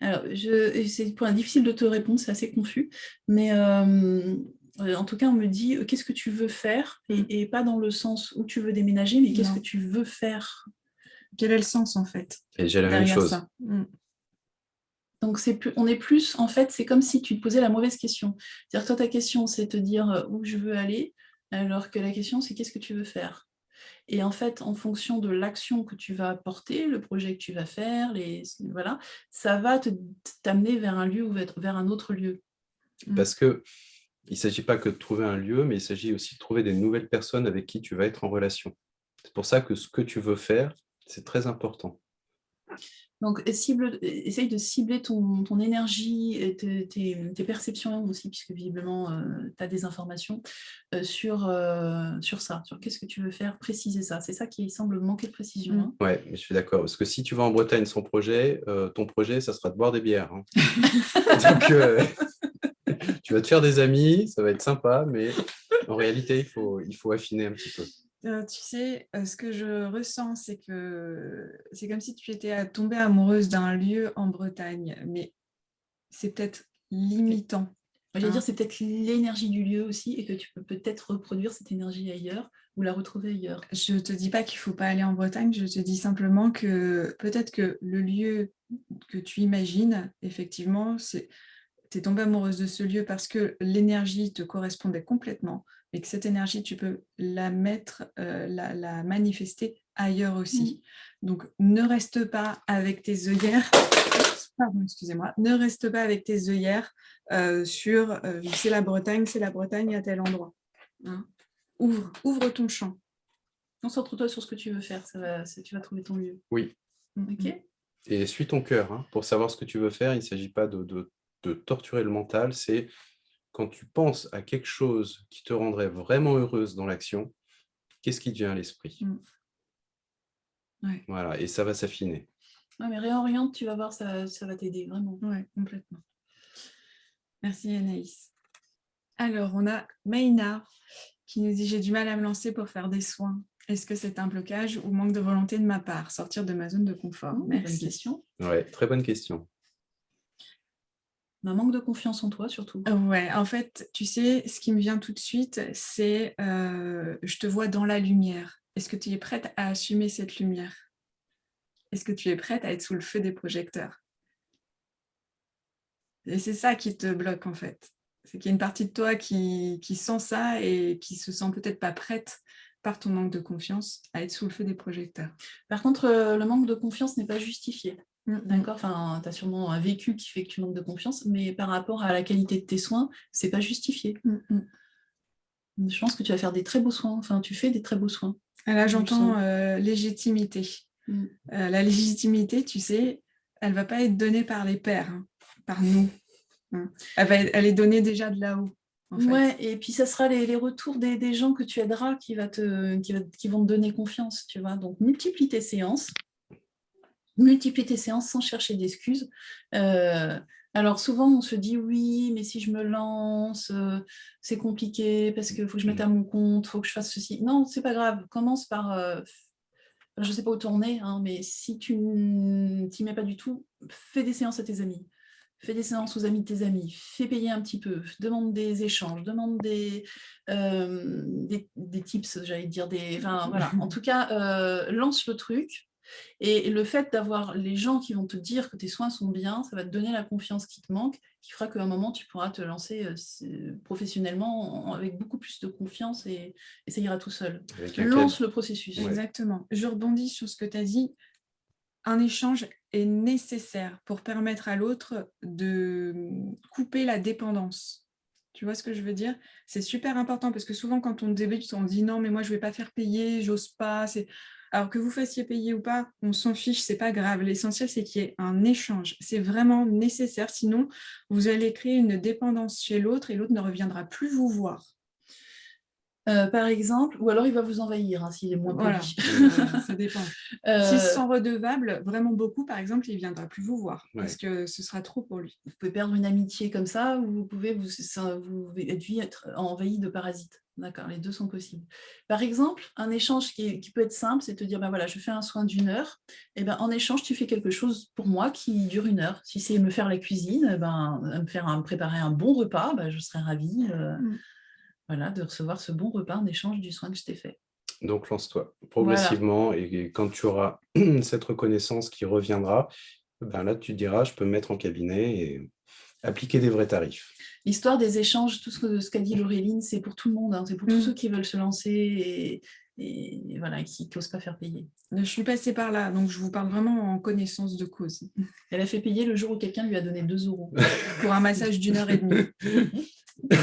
Alors, c'est un point difficile de te répondre, c'est assez confus, mais en tout cas, on me dit qu'est-ce que tu veux faire et pas dans le sens où tu veux déménager, mais qu'est-ce que tu veux faire. Quel est le sens, en fait? Et j'ai la même chose. Ça. Donc, on est plus, en fait, c'est comme si tu te posais la mauvaise question. C'est-à-dire, toi, ta question, c'est te dire où je veux aller, alors que la question, c'est qu'est-ce que tu veux faire. Et en fait, en fonction de l'action que tu vas apporter, le projet que tu vas faire, voilà, ça va t'amener vers un lieu ou vers un autre lieu. Parce que il ne s'agit pas que de trouver un lieu, mais il s'agit aussi de trouver des nouvelles personnes avec qui tu vas être en relation. C'est pour ça que ce que tu veux faire, c'est très important. Donc, essaye de cibler ton énergie et tes perceptions aussi, puisque visiblement, tu as des informations sur ça, sur qu'est-ce que tu veux faire, préciser ça. C'est ça qui semble manquer de précision. Hein. Oui, je suis d'accord. Parce que si tu vas en Bretagne sans projet, ton projet, ça sera de boire des bières. Hein. Donc, tu vas te faire des amis, ça va être sympa, mais en réalité, il faut affiner un petit peu. Tu sais, ce que je ressens, c'est que c'est comme si tu étais tombée amoureuse d'un lieu en Bretagne, mais c'est peut-être limitant. J'allais dire, c'est peut-être l'énergie du lieu aussi, et que tu peux peut-être reproduire cette énergie ailleurs, ou la retrouver ailleurs. Je ne te dis pas qu'il ne faut pas aller en Bretagne, je te dis simplement que peut-être que le lieu que tu imagines, effectivement, tu es tombée amoureuse de ce lieu parce que l'énergie te correspondait complètement, et que cette énergie, tu peux la mettre, la manifester ailleurs aussi. Donc, ne reste pas avec tes œillères pardon, excusez-moi, ne reste pas avec tes œillères sur c'est la Bretagne à tel endroit. Hein. Ouvre ton champ. Concentre-toi sur ce que tu veux faire, tu vas trouver ton lieu. Oui. Ok. Et suis ton cœur, hein, pour savoir ce que tu veux faire. Il ne s'agit pas de torturer le mental, c'est quand tu penses à quelque chose qui te rendrait vraiment heureuse dans l'action, qu'est-ce qui te vient à l'esprit? Ouais. Voilà, et ça va s'affiner. Ouais, mais réoriente, tu vas voir, ça va t'aider, vraiment. Ouais, complètement. Merci Anaïs. Alors, on a Maïna qui nous dit « J'ai du mal à me lancer pour faire des soins. Est-ce que c'est un blocage ou manque de volonté de ma part? Sortir de ma zone de confort. » Merci. Bonne question. Ouais, très bonne question. Un manque de confiance en toi, surtout. Ouais, en fait, tu sais, ce qui me vient tout de suite, c'est je te vois dans la lumière. Est-ce que tu es prête à assumer cette lumière? Est-ce que tu es prête à être sous le feu des projecteurs? Et c'est ça qui te bloque, en fait. C'est qu'il y a une partie de toi qui sent ça et qui se sent peut-être pas prête par ton manque de confiance à être sous le feu des projecteurs. Par contre, le manque de confiance n'est pas justifié. D'accord, enfin, tu as sûrement un vécu qui fait que tu manques de confiance, mais par rapport à la qualité de tes soins, c'est pas justifié. Je pense que tu vas faire des très beaux soins, enfin, tu fais des très beaux soins. Là, j'entends légitimité. La légitimité, tu sais, elle va pas être donnée par les pairs, hein, par nous. Elle est donnée déjà de là-haut. En fait. Ouais, et puis ça sera les retours des gens que tu aideras qui vont te donner confiance, tu vois. Donc, multiplie tes séances sans chercher d'excuses. Alors souvent, on se dit oui, mais si je me lance, c'est compliqué parce qu'il faut que je mette à mon compte, il faut que je fasse ceci. Non, c'est pas grave. Commence par, je sais pas où tourner, hein, mais si tu t'y mets pas du tout, fais des séances à tes amis. Fais des séances aux amis de tes amis, fais payer un petit peu, demande des échanges, demande des tips, j'allais dire, enfin, voilà. En tout cas, lance le truc. Et le fait d'avoir les gens qui vont te dire que tes soins sont bien, ça va te donner la confiance qui te manque, qui fera qu'à un moment, tu pourras te lancer professionnellement avec beaucoup plus de confiance et ça ira tout seul. Lance le processus. Ouais. Exactement. Je rebondis sur ce que tu as dit. Un échange est nécessaire pour permettre à l'autre de couper la dépendance. Tu vois ce que je veux dire? C'est super important parce que souvent, quand on débute, on dit non, mais moi, je ne vais pas faire payer, j'ose pas. Alors que vous fassiez payer ou pas, on s'en fiche, c'est pas grave. L'essentiel, c'est qu'il y ait un échange. C'est vraiment nécessaire. Sinon, vous allez créer une dépendance chez l'autre et l'autre ne reviendra plus vous voir. Par exemple, ou alors il va vous envahir hein, s'il est moins poli. Voilà, ça dépend. S'ils sont redevables, vraiment beaucoup, par exemple, il ne viendra plus vous voir parce que ce sera trop pour lui. Vous pouvez perdre une amitié comme ça ou vous pouvez être envahi de parasites. D'accord, les deux sont possibles. Par exemple, un échange qui peut être simple, c'est de te dire, ben voilà, je fais un soin d'1 heure, et ben en échange, tu fais quelque chose pour moi qui dure 1 heure. Si c'est me faire la cuisine, me préparer un bon repas, je serais ravie. Voilà, de recevoir ce bon repas en échange du soin que je t'ai fait. Donc, lance-toi progressivement et quand tu auras cette reconnaissance qui reviendra, là, tu te diras, je peux me mettre en cabinet et appliquer des vrais tarifs. L'histoire des échanges, tout ce qu'a dit Laureline, c'est pour tout le monde, hein, c'est pour tous ceux qui veulent se lancer et voilà, qui n'osent pas faire payer. Je suis passée par là, donc je vous parle vraiment en connaissance de cause. Elle a fait payer le jour où quelqu'un lui a donné 2 € pour un massage d'1 heure et demie.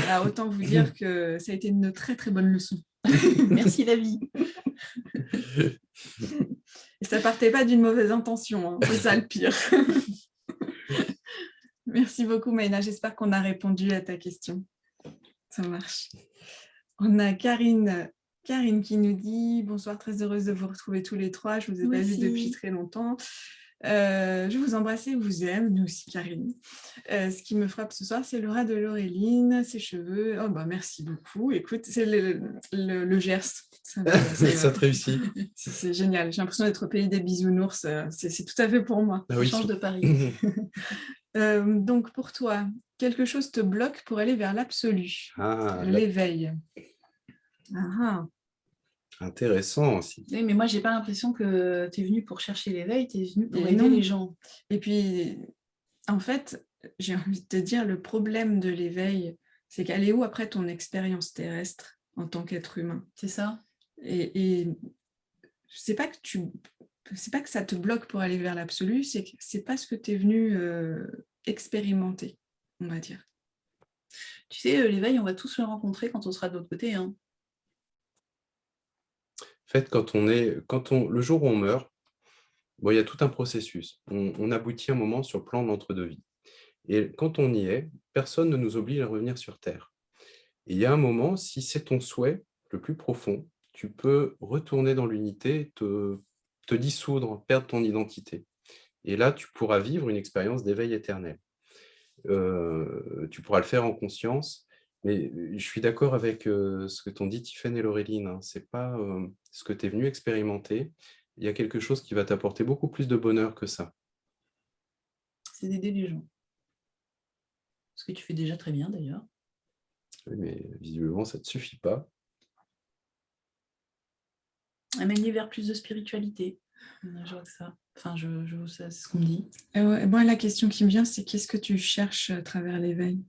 Alors, autant vous dire que ça a été une très très bonne leçon. Merci la vie. Et ça partait pas d'une mauvaise intention, hein. C'est ça le pire. Merci beaucoup Maïna, j'espère qu'on a répondu à ta question. Ça marche. On a Karine qui nous dit « Bonsoir, très heureuse de vous retrouver tous les 3, je ne vous ai pas vu depuis très longtemps. Je vous embrasse et vous aime, nous aussi Karine. Ce qui me frappe ce soir, c'est l'aura de Laureline, ses cheveux. Oh bah merci beaucoup. Écoute, c'est le Gers. Ça te réussit. C'est génial. J'ai l'impression d'être au pays des bisounours. C'est tout à fait pour moi. Ça change de Paris. Donc pour toi, quelque chose te bloque pour aller vers l'absolu, l'éveil. Intéressant aussi. Oui, mais moi, je n'ai pas l'impression que tu es venu pour chercher l'éveil, tu es venu pour aider les gens. Et puis, en fait, j'ai envie de te dire, le problème de l'éveil, c'est qu'elle est où après ton expérience terrestre en tant qu'être humain? C'est ça. Et je ne sais pas que c'est pas que ça te bloque pour aller vers l'absolu, c'est que c'est pas ce que tu es venu expérimenter, on va dire. Tu sais, l'éveil, on va tous le rencontrer quand on sera de l'autre côté. Hein. En fait, le jour où on meurt, bon, il y a tout un processus. On aboutit un moment sur le plan de l'entre-deux-vie. Et quand on y est, personne ne nous oblige à revenir sur Terre. Et il y a un moment, si c'est ton souhait le plus profond, tu peux retourner dans l'unité, te dissoudre, perdre ton identité. Et là, tu pourras vivre une expérience d'éveil éternel. Tu pourras le faire en conscience, mais je suis d'accord avec ce que t'ont dit Tiffaine et Laureline. Hein. C'est pas ce que tu es venu expérimenter. Il y a quelque chose qui va t'apporter beaucoup plus de bonheur que ça. C'est d'aider les gens. Ce que tu fais déjà très bien, d'ailleurs. Oui, mais visiblement, ça ne te suffit pas. À manier vers plus de spiritualité. Je vois que ça. Enfin, c'est ce qu'on me dit. Moi, la question qui me vient, c'est qu'est-ce que tu cherches à travers l'éveil?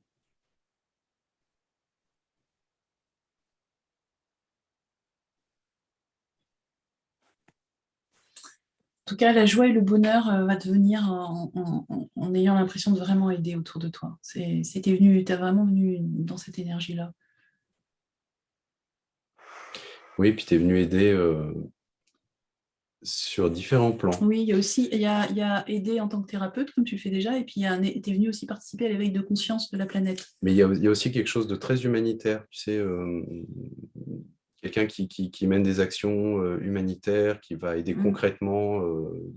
En tout cas, la joie et le bonheur va te venir en ayant l'impression de vraiment aider autour de toi. Tu es vraiment venu dans cette énergie-là. Oui, puis tu es venu aider sur différents plans. Oui, il y a aider en tant que thérapeute, comme tu le fais déjà, et puis tu es venu aussi participer à l'éveil de conscience de la planète. Mais il y a aussi quelque chose de très humanitaire, tu sais, quelqu'un qui mène des actions humanitaires, qui va aider concrètement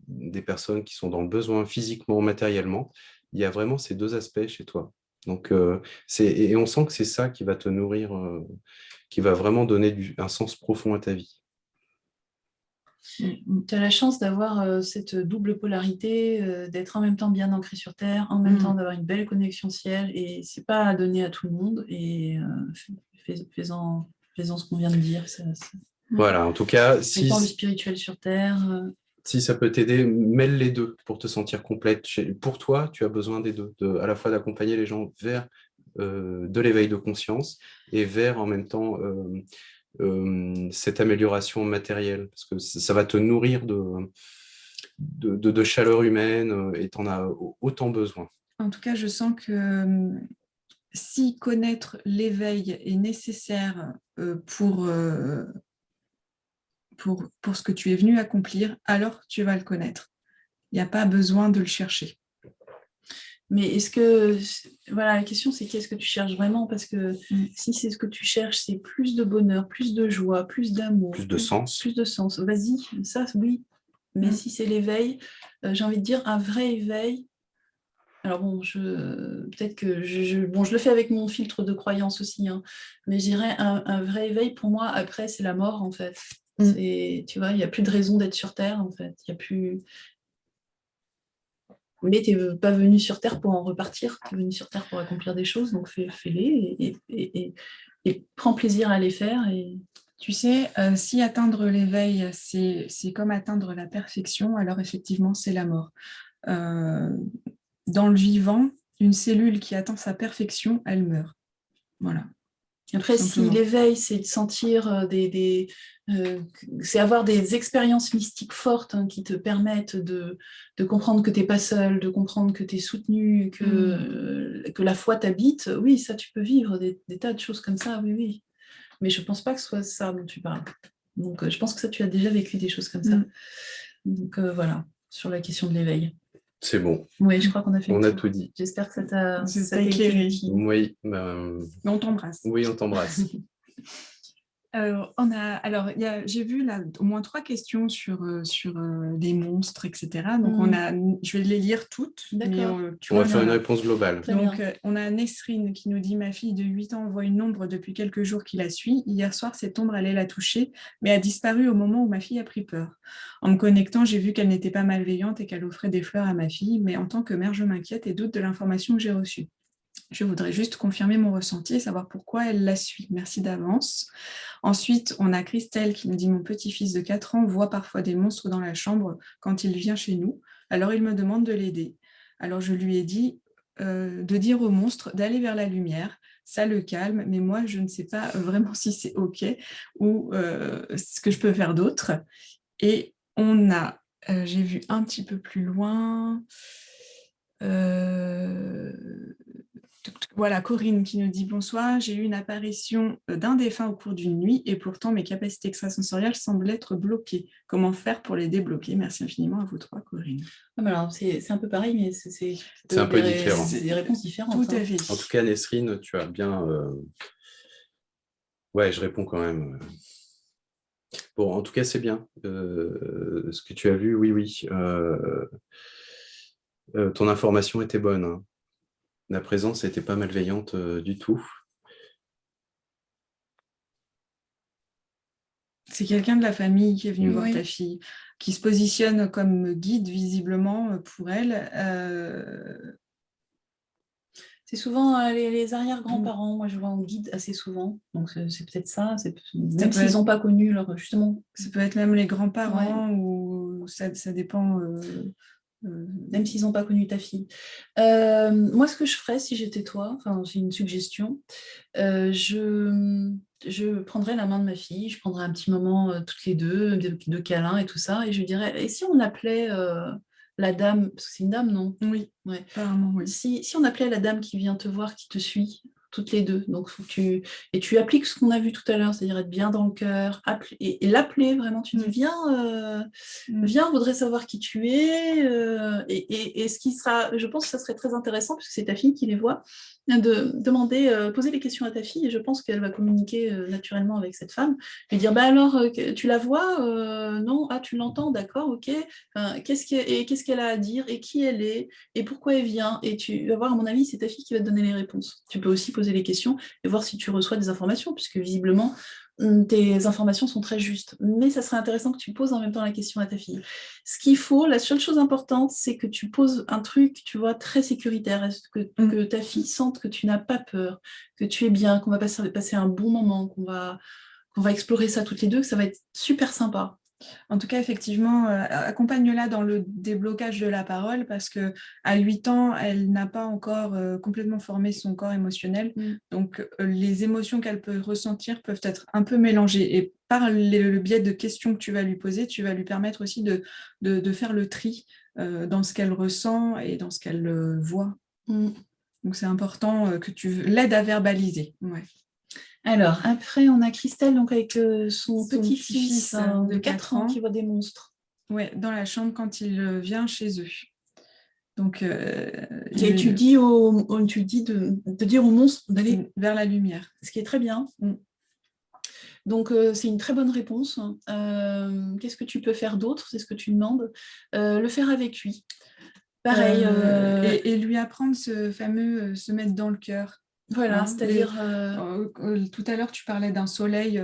des personnes qui sont dans le besoin physiquement, matériellement. Il y a vraiment ces deux aspects chez toi. Donc, et on sent que c'est ça qui va te nourrir, qui va vraiment donner un sens profond à ta vie. Tu as la chance d'avoir cette double polarité, d'être en même temps bien ancré sur Terre, en même temps d'avoir une belle connexion ciel, et c'est pas à donner à tout le monde, et fais-en ce qu'on vient de dire. Voilà, en tout cas, si le spirituel sur Terre. Si ça peut t'aider, mêle les deux pour te sentir complète. Pour toi, tu as besoin des deux, à la fois d'accompagner les gens vers de l'éveil de conscience et vers en même temps cette amélioration matérielle, parce que ça va te nourrir de chaleur humaine et tu en as autant besoin. En tout cas, je sens que si connaître l'éveil est nécessaire pour ce que tu es venu accomplir, alors tu vas le connaître. Il n'y a pas besoin de le chercher. Mais est-ce que, voilà, la question c'est qu'est-ce que tu cherches vraiment? Parce que si c'est ce que tu cherches, c'est plus de bonheur, plus de joie, plus d'amour. Plus de sens. Plus de sens. Vas-y, ça, oui. Mais si c'est l'éveil, j'ai envie de dire un vrai éveil. Alors bon, peut-être que je le fais avec mon filtre de croyance aussi, hein, mais je dirais un vrai éveil, pour moi, après, c'est la mort, en fait. Tu vois, il n'y a plus de raison d'être sur Terre, en fait. Il n'y a plus... Mais tu n'es pas venu sur Terre pour en repartir, tu es venu sur Terre pour accomplir des choses, donc fais-les et prends plaisir à les faire. Et... Tu sais, si atteindre l'éveil, c'est comme atteindre la perfection, alors effectivement, c'est la mort. Dans le vivant, une cellule qui atteint sa perfection, elle meurt. Voilà. Après, si l'éveil, c'est de sentir c'est avoir des expériences mystiques fortes, hein, qui te permettent de comprendre que tu n'es pas seul, de comprendre que tu es soutenu, que la foi t'habite, oui, ça, tu peux vivre des tas de choses comme ça, oui. Mais je ne pense pas que ce soit ça dont tu parles. Donc, je pense que ça, tu as déjà vécu des choses comme ça. Donc, voilà, sur la question de l'éveil. C'est bon. Oui, je crois qu'on a fait a tout dit. J'espère que ça t'a éclairé. Oui. On t'embrasse. Oui, on t'embrasse. J'ai vu là au moins 3 questions sur des monstres, etc. Donc je vais les lire toutes. On va faire une réponse globale. Donc on a Nesrine qui nous dit: ma fille de 8 ans voit une ombre depuis quelques jours qui la suit. Hier soir, cette ombre allait la toucher, mais a disparu au moment où ma fille a pris peur. En me connectant, j'ai vu qu'elle n'était pas malveillante et qu'elle offrait des fleurs à ma fille, mais en tant que mère, je m'inquiète et doute de l'information que j'ai reçue. Je voudrais juste confirmer mon ressenti et savoir pourquoi elle la suit. Merci d'avance. Ensuite, on a Christelle qui nous dit: mon petit-fils de 4 ans voit parfois des monstres dans la chambre quand il vient chez nous. Alors, il me demande de l'aider. Alors, je lui ai dit de dire au monstre d'aller vers la lumière. Ça le calme, mais moi, je ne sais pas vraiment si c'est OK ou ce que je peux faire d'autre. Et on a J'ai vu un petit peu plus loin. Voilà, Corinne qui nous dit: bonsoir, j'ai eu une apparition d'un défunt au cours d'une nuit et pourtant mes capacités extrasensorielles semblent être bloquées. Comment faire pour les débloquer? Merci infiniment à vous trois, Corinne. Ah, mais alors, c'est un peu pareil, mais c'est un peu différent. C'est des réponses différentes. Tout à fait. En tout cas, Nesrine, tu as bien... Ouais, je réponds quand même. Bon, en tout cas, c'est bien. Ce que tu as vu, oui. Ton information était bonne, hein. La présence n'était pas malveillante du tout. C'est quelqu'un de la famille qui est venu voir ta fille, qui se positionne comme guide visiblement pour elle. C'est souvent les arrière-grands-parents, moi je vois en guide assez souvent, donc c'est peut-être ça, même s'ils n'ont pas connu leur, justement. Ça peut être même les grands-parents, ou ça dépend. Même s'ils n'ont pas connu ta fille. Moi, ce que je ferais si j'étais toi, enfin c'est une suggestion, je prendrais la main de ma fille, je prendrais un petit moment toutes les deux, de câlins et tout ça, et je dirais, et si on appelait la dame, parce que c'est une dame, non? Oui, ouais. Apparemment, oui. Si on appelait la dame qui vient te voir, qui te suit, toutes les deux, donc faut que tu appliques ce qu'on a vu tout à l'heure, c'est-à-dire être bien dans le cœur, et l'appeler vraiment, tu dis viens, on voudrait savoir qui tu es, et ce qui sera, je pense que ça serait très intéressant, puisque c'est ta fille qui les voit, de demander, poser les questions à ta fille, et je pense qu'elle va communiquer naturellement avec cette femme, et dire, bah alors, tu la vois, non, ah tu l'entends, d'accord, ok, qu'est-ce qu'elle a à dire, et qui elle est, et pourquoi elle vient, et tu vas voir, à mon avis, c'est ta fille qui va te donner les réponses. Tu peux aussi poser les questions et voir si tu reçois des informations, puisque visiblement, tes informations sont très justes. Mais ça serait intéressant que tu poses en même temps la question à ta fille. Ce qu'il faut, la seule chose importante, c'est que tu poses un truc, tu vois, très sécuritaire, que ta fille sente que tu n'as pas peur, que tu es bien, qu'on va passer un bon moment, qu'on va explorer ça toutes les deux, que ça va être super sympa. En tout cas, effectivement, accompagne-la dans le déblocage de la parole, parce qu'à 8 ans, elle n'a pas encore complètement formé son corps émotionnel. Donc, les émotions qu'elle peut ressentir peuvent être un peu mélangées. Et par le biais de questions que tu vas lui poser, tu vas lui permettre aussi de faire le tri dans ce qu'elle ressent et dans ce qu'elle voit. Donc, c'est important que tu l'aides à verbaliser. Ouais. Alors, après, on a Christelle, donc avec son petit-fils de 4 ans qui voit des monstres. Oui, dans la chambre quand il vient chez eux. Donc, et tu dis de dire au monstre d'aller vers la lumière. Ce qui est très bien. Donc, c'est une très bonne réponse. Qu'est-ce que tu peux faire d'autre? C'est ce que tu demandes. Le faire avec lui. Pareil. Et lui apprendre ce fameux se mettre dans le cœur. Voilà, c'est-à-dire... tout à l'heure, tu parlais d'un soleil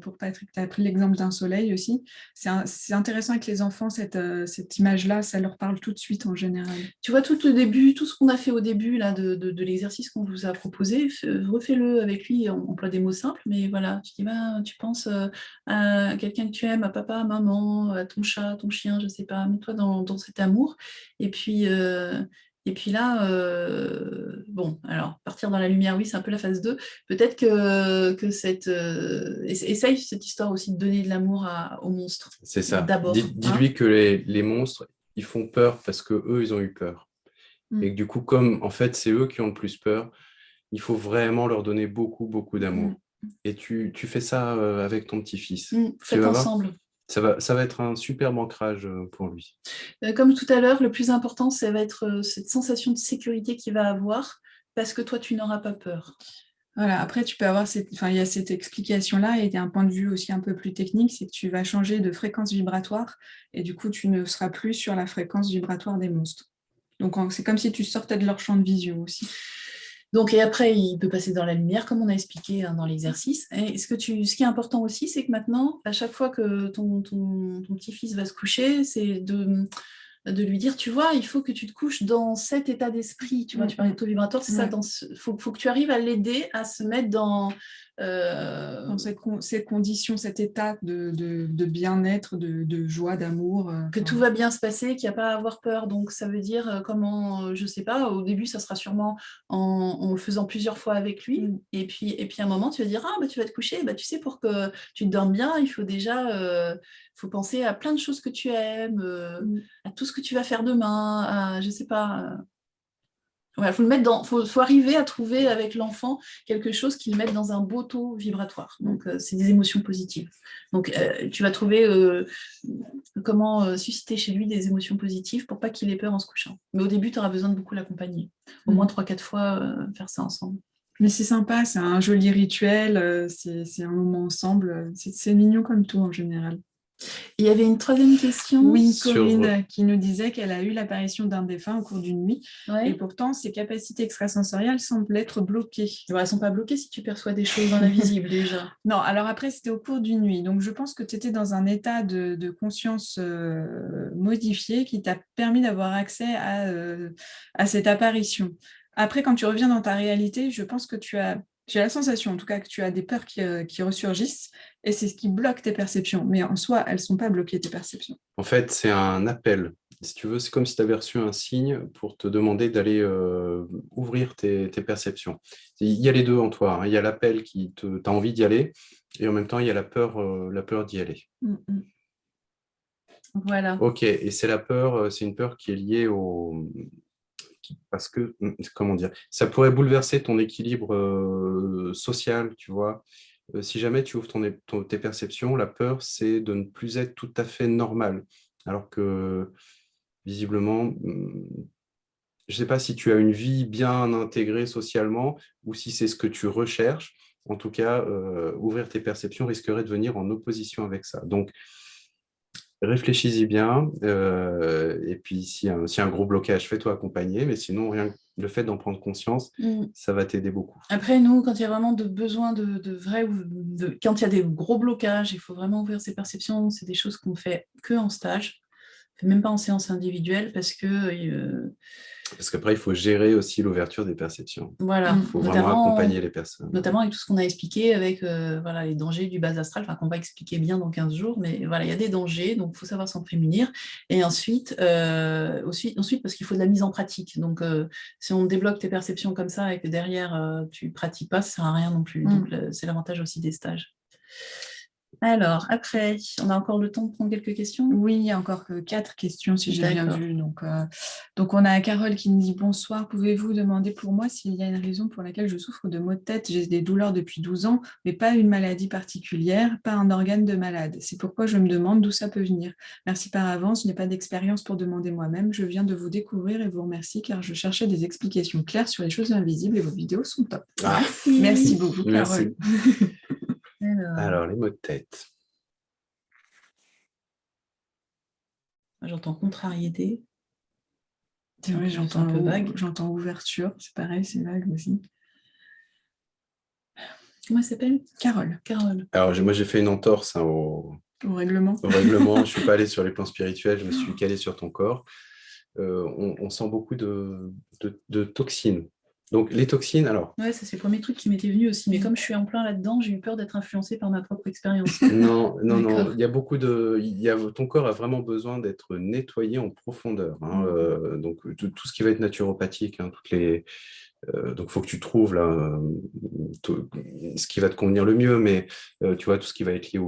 pour Patrick, tu as pris l'exemple d'un soleil aussi. C'est intéressant avec les enfants, cette image-là, ça leur parle tout de suite en général. Tu vois, tout le début, tout ce qu'on a fait au début là, de l'exercice qu'on vous a proposé, refais-le avec lui, on emploie des mots simples, mais voilà, tu dis, bah, tu penses à quelqu'un que tu aimes, à papa, à maman, à ton chat, ton chien, je ne sais pas, mets-toi dans cet amour, et puis là, bon, alors, partir dans la lumière, oui, c'est un peu la phase 2. Peut-être que essaye cette histoire aussi de donner de l'amour aux monstres. C'est ça. D'abord. Dis-lui que les monstres, ils font peur parce qu'eux, ils ont eu peur. Et que du coup, comme en fait, c'est eux qui ont le plus peur, il faut vraiment leur donner beaucoup, beaucoup d'amour. Et tu fais ça avec ton petit-fils. Faites ensemble. Ça va être un superbe ancrage pour lui. Comme tout à l'heure, le plus important, ça va être cette sensation de sécurité qu'il va avoir, parce que toi, tu n'auras pas peur. Voilà, après, tu peux avoir il y a cette explication-là, et il y a un point de vue aussi un peu plus technique, c'est que tu vas changer de fréquence vibratoire, et du coup, tu ne seras plus sur la fréquence vibratoire des monstres. Donc, c'est comme si tu sortais de leur champ de vision aussi. Donc, et après, il peut passer dans la lumière, comme on a expliqué dans l'exercice. Et ce qui est important aussi, c'est que maintenant, à chaque fois que ton petit-fils va se coucher, c'est de lui dire, tu vois, il faut que tu te couches dans cet état d'esprit. Tu vois, tu parlais de taux vibratoire, c'est ça. Faut que tu arrives à l'aider à se mettre dans ces conditions, cet état de bien-être, de joie, d'amour. Que tout va bien se passer, qu'il n'y a pas à avoir peur. Donc, ça veut dire comment, je ne sais pas, au début, ça sera sûrement en le faisant plusieurs fois avec lui. Et puis à un moment, tu vas dire, ah, bah, tu vas te coucher, bah, tu sais, pour que tu te dormes bien, il faut déjà faut penser à plein de choses que tu aimes, à tout ce que tu vas faire demain, à, je sais pas... Voilà, faut arriver à trouver avec l'enfant quelque chose qui le mette dans un beau taux vibratoire. Donc, c'est des émotions positives. Donc, tu vas trouver comment susciter chez lui des émotions positives pour pas qu'il ait peur en se couchant. Mais au début, tu auras besoin de beaucoup l'accompagner. Au moins 3-4 fois, faire ça ensemble. Mais c'est sympa, c'est un joli rituel, c'est un moment ensemble. C'est mignon comme tout en général. Il y avait une troisième question. Oui, Corinne, qui nous disait qu'elle a eu l'apparition d'un défunt au cours d'une nuit, Ouais. et pourtant ses capacités extrasensorielles semblent être bloquées. Elles ne sont pas bloquées si tu perçois des choses dans l'invisible déjà. Non, alors après, c'était au cours d'une nuit. Donc, je pense que tu étais dans un état de conscience modifié qui t'a permis d'avoir accès à cette apparition. Après, quand tu reviens dans ta réalité, je pense que j'ai la sensation, en tout cas, que tu as des peurs qui ressurgissent et c'est ce qui bloque tes perceptions. Mais en soi, elles ne sont pas bloquées, tes perceptions. En fait, c'est un appel. Si tu veux, c'est comme si tu avais reçu un signe pour te demander d'aller ouvrir tes perceptions. Il y a les deux en toi. Hein. Il y a l'appel qui t'as envie d'y aller et en même temps, il y a la peur d'y aller. Voilà. Ok, et c'est une peur qui est liée parce que, comment dire, ça pourrait bouleverser ton équilibre social, tu vois. Si jamais tu ouvres tes perceptions, la peur, c'est de ne plus être tout à fait normal. Alors que, visiblement, je ne sais pas si tu as une vie bien intégrée socialement ou si c'est ce que tu recherches. En tout cas, ouvrir tes perceptions risquerait de venir en opposition avec ça. Donc, réfléchis-y bien, et puis s'il y a un gros blocage, fais-toi accompagner, mais sinon, rien que le fait d'en prendre conscience, ça va t'aider beaucoup. Après, nous, quand il y a vraiment besoin de vrai, quand il y a des gros blocages, il faut vraiment ouvrir ses perceptions, c'est des choses qu'on fait que en stage, on fait même pas en séance individuelle, parce que... Parce qu'après, il faut gérer aussi l'ouverture des perceptions. Voilà. Il faut vraiment accompagner les personnes. Notamment avec tout ce qu'on a expliqué, avec les dangers du bas astral, qu'on va expliquer bien dans 15 jours, mais voilà, il y a des dangers, donc il faut savoir s'en prémunir. Et ensuite parce qu'il faut de la mise en pratique. Donc, si on débloque tes perceptions comme ça et que derrière, tu ne pratiques pas, ça ne sert à rien non plus. Donc, c'est l'avantage aussi des stages. Alors, après, on a encore le temps de prendre quelques questions? Oui, il y a encore que 4 questions, si j'ai bien vu. Donc, on a Carole qui nous dit « Bonsoir, pouvez-vous demander pour moi s'il y a une raison pour laquelle je souffre de maux de tête? J'ai des douleurs depuis 12 ans, mais pas une maladie particulière, pas un organe de malade. C'est pourquoi je me demande d'où ça peut venir. Merci par avance, je n'ai pas d'expérience pour demander moi-même. Je viens de vous découvrir et vous remercie car je cherchais des explications claires sur les choses invisibles et vos vidéos sont top. » Merci beaucoup, Carole. Alors, les maux de tête. J'entends contrariété. C'est vrai, j'entends un peu vague. J'entends ouverture, c'est pareil, c'est vague aussi. Comment elle s'appelle? Carole. Alors, moi, j'ai fait une entorse au règlement. Je ne suis pas allé sur les plans spirituels, je me suis calé sur ton corps. On sent beaucoup de toxines. Donc, les toxines, alors... Ouais, ça c'est le premier truc qui m'était venu aussi. Mais comme je suis en plein là-dedans, j'ai eu peur d'être influencée par ma propre expérience. Non. Il y a ton corps a vraiment besoin d'être nettoyé en profondeur. Hein, donc, tout ce qui va être naturopathique, hein, donc, il faut que tu trouves là, ce qui va te convenir le mieux. Mais tu vois, tout ce qui va être lié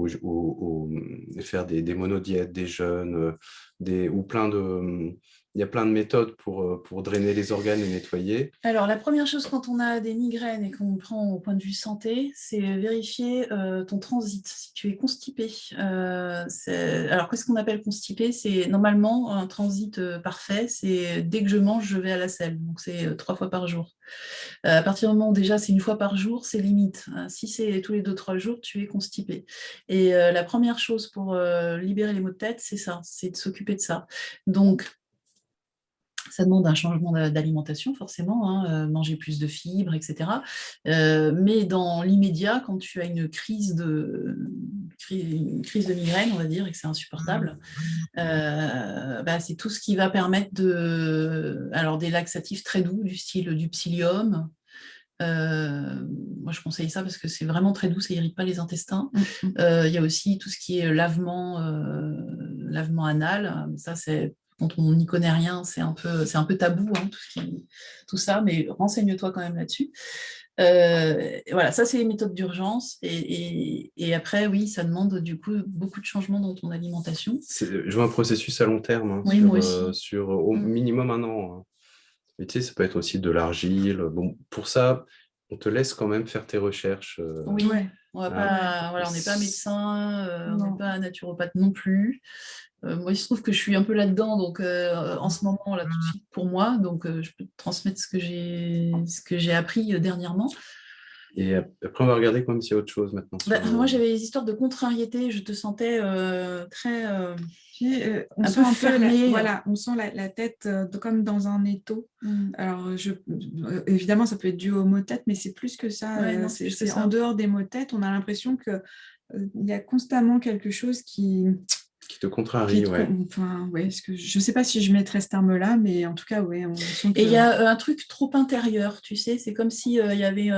faire des monodiètes, des jeûnes, ou plein de... Il y a plein de méthodes pour drainer les organes et nettoyer. Alors, la première chose quand on a des migraines et qu'on prend au point de vue santé, c'est vérifier ton transit, si tu es constipé. Alors, qu'est-ce qu'on appelle constipé? C'est normalement un transit parfait, c'est dès que je mange, je vais à la selle. Donc, c'est 3 fois par jour. À partir du moment où déjà c'est 1 fois par jour, c'est limite. Si c'est tous les 2-3 jours, tu es constipé. Et la première chose pour libérer les maux de tête, c'est ça, c'est de s'occuper de ça. Donc, ça demande un changement d'alimentation, forcément, hein, manger plus de fibres, etc. Mais dans l'immédiat, quand tu as une crise de migraine, on va dire, et que c'est insupportable, c'est tout ce qui va permettre alors des laxatifs très doux, du style du psyllium. Moi, je conseille ça parce que c'est vraiment très doux, ça n'irrite pas les intestins. Il y a aussi tout ce qui est lavement anal. Ça, c'est... Quand on n'y connaît rien, c'est un peu tabou, hein, tout ça, mais renseigne-toi quand même là-dessus. Voilà, ça, c'est les méthodes d'urgence. Et après, oui, ça demande du coup beaucoup de changements dans ton alimentation. Je vois un processus à long terme, hein, Oui, moi aussi. sur au minimum 1 an. Hein. Mais tu sais, ça peut être aussi de l'argile. Bon, pour ça, on te laisse quand même faire tes recherches. Oui, Ouais. on va hein. pas, voilà, on n'est pas médecin, on Non. n'est pas naturopathe non plus. Moi, il se trouve que je suis un peu là-dedans, donc en ce moment, là, tout de suite pour moi, donc je peux te transmettre ce que j'ai appris dernièrement. Et après, on va regarder quand même s'il y a autre chose maintenant. Moi, j'avais les histoires de contrariété, je te sentais très On un sent peu un peu fermé. voilà, on sent la tête comme dans un étau. Alors, évidemment, ça peut être dû aux maux de tête, mais c'est plus que ça. Ouais, non, c'est plus que c'est ça. en dehors des maux de tête, on a l'impression que il y a constamment quelque chose qui te contrarie, ouais. Enfin, ouais, je ne sais pas si je mettrais ce terme-là, mais en tout cas, ouais, on sent que... Et il y a un truc trop intérieur, tu sais, c'est comme si il y avait...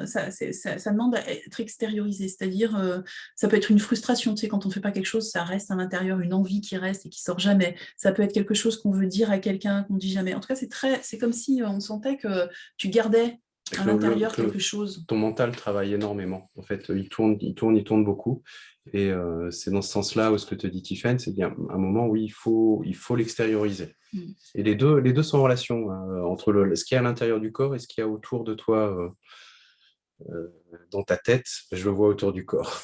ça demande à être extériorisé, c'est-à-dire, ça peut être une frustration, tu sais, quand on ne fait pas quelque chose, ça reste à l'intérieur, une envie qui reste et qui sort jamais. Ça peut être quelque chose qu'on veut dire à quelqu'un, qu'on ne dit jamais. En tout cas, c'est comme si on sentait que tu gardais à l'intérieur quelque chose. Ton mental travaille énormément. En fait, il tourne beaucoup. Et c'est dans ce sens-là où ce que te dit Tiffaine, c'est bien un moment où il faut l'extérioriser. Et les deux sont en relation hein, entre ce qu'il y a à l'intérieur du corps et ce qu'il y a autour de toi dans ta tête. Je le vois autour du corps.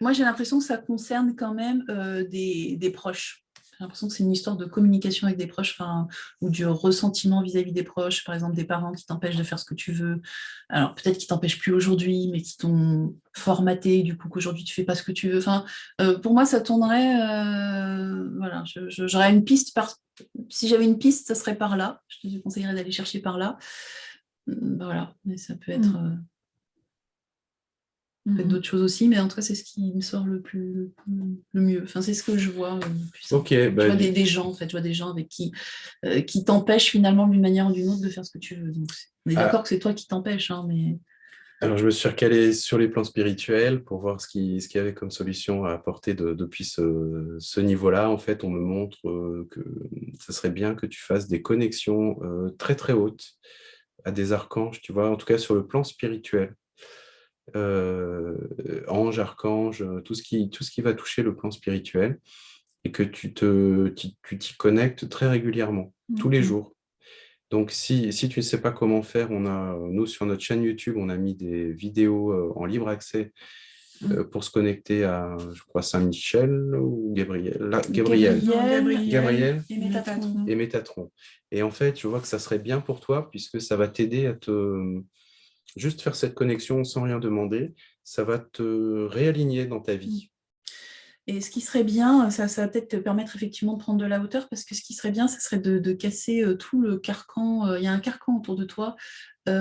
Moi, j'ai l'impression que ça concerne quand même des proches. J'ai l'impression que c'est une histoire de communication avec des proches, ou du ressentiment vis-à-vis des proches, par exemple des parents qui t'empêchent de faire ce que tu veux. Alors peut-être qu'ils t'empêchent plus aujourd'hui, mais qui t'ont formaté, du coup qu'aujourd'hui tu fais pas ce que tu veux. Pour moi, ça tournerait. Voilà, j'aurais une piste si j'avais une piste, ça serait par là. Je te conseillerais d'aller chercher par là. Voilà, mais ça peut être. Peut-être d'autres choses aussi, mais en tout cas, c'est ce qui me sort le mieux. Enfin, c'est ce que je vois le plus. Okay, je vois des gens, en fait, je vois des gens avec qui t'empêchent finalement d'une manière ou d'une autre de faire ce que tu veux. Donc, on est d'accord que c'est toi qui t'empêches, hein, mais... Alors, je me suis recalé sur les plans spirituels pour voir ce qu'il y avait comme solution à apporter depuis ce niveau-là. En fait, on me montre que ça serait bien que tu fasses des connexions très, très hautes à des archanges, tu vois, en tout cas sur le plan spirituel. Anges, archanges, tout ce qui va toucher le plan spirituel et que tu t'y connectes très régulièrement, tous les jours. Donc, si tu ne sais pas comment faire, nous, sur notre chaîne YouTube, on a mis des vidéos en libre accès pour se connecter à, je crois, Saint-Michel ou Gabriel. Gabriel et Métatron. Et en fait, je vois que ça serait bien pour toi puisque ça va t'aider à juste faire cette connexion sans rien demander. Ça va te réaligner dans ta vie. Et ce qui serait bien, ça va peut-être te permettre effectivement de prendre de la hauteur, parce que ce qui serait bien, ce serait de casser tout le carcan. Il y a un carcan autour de toi. C'est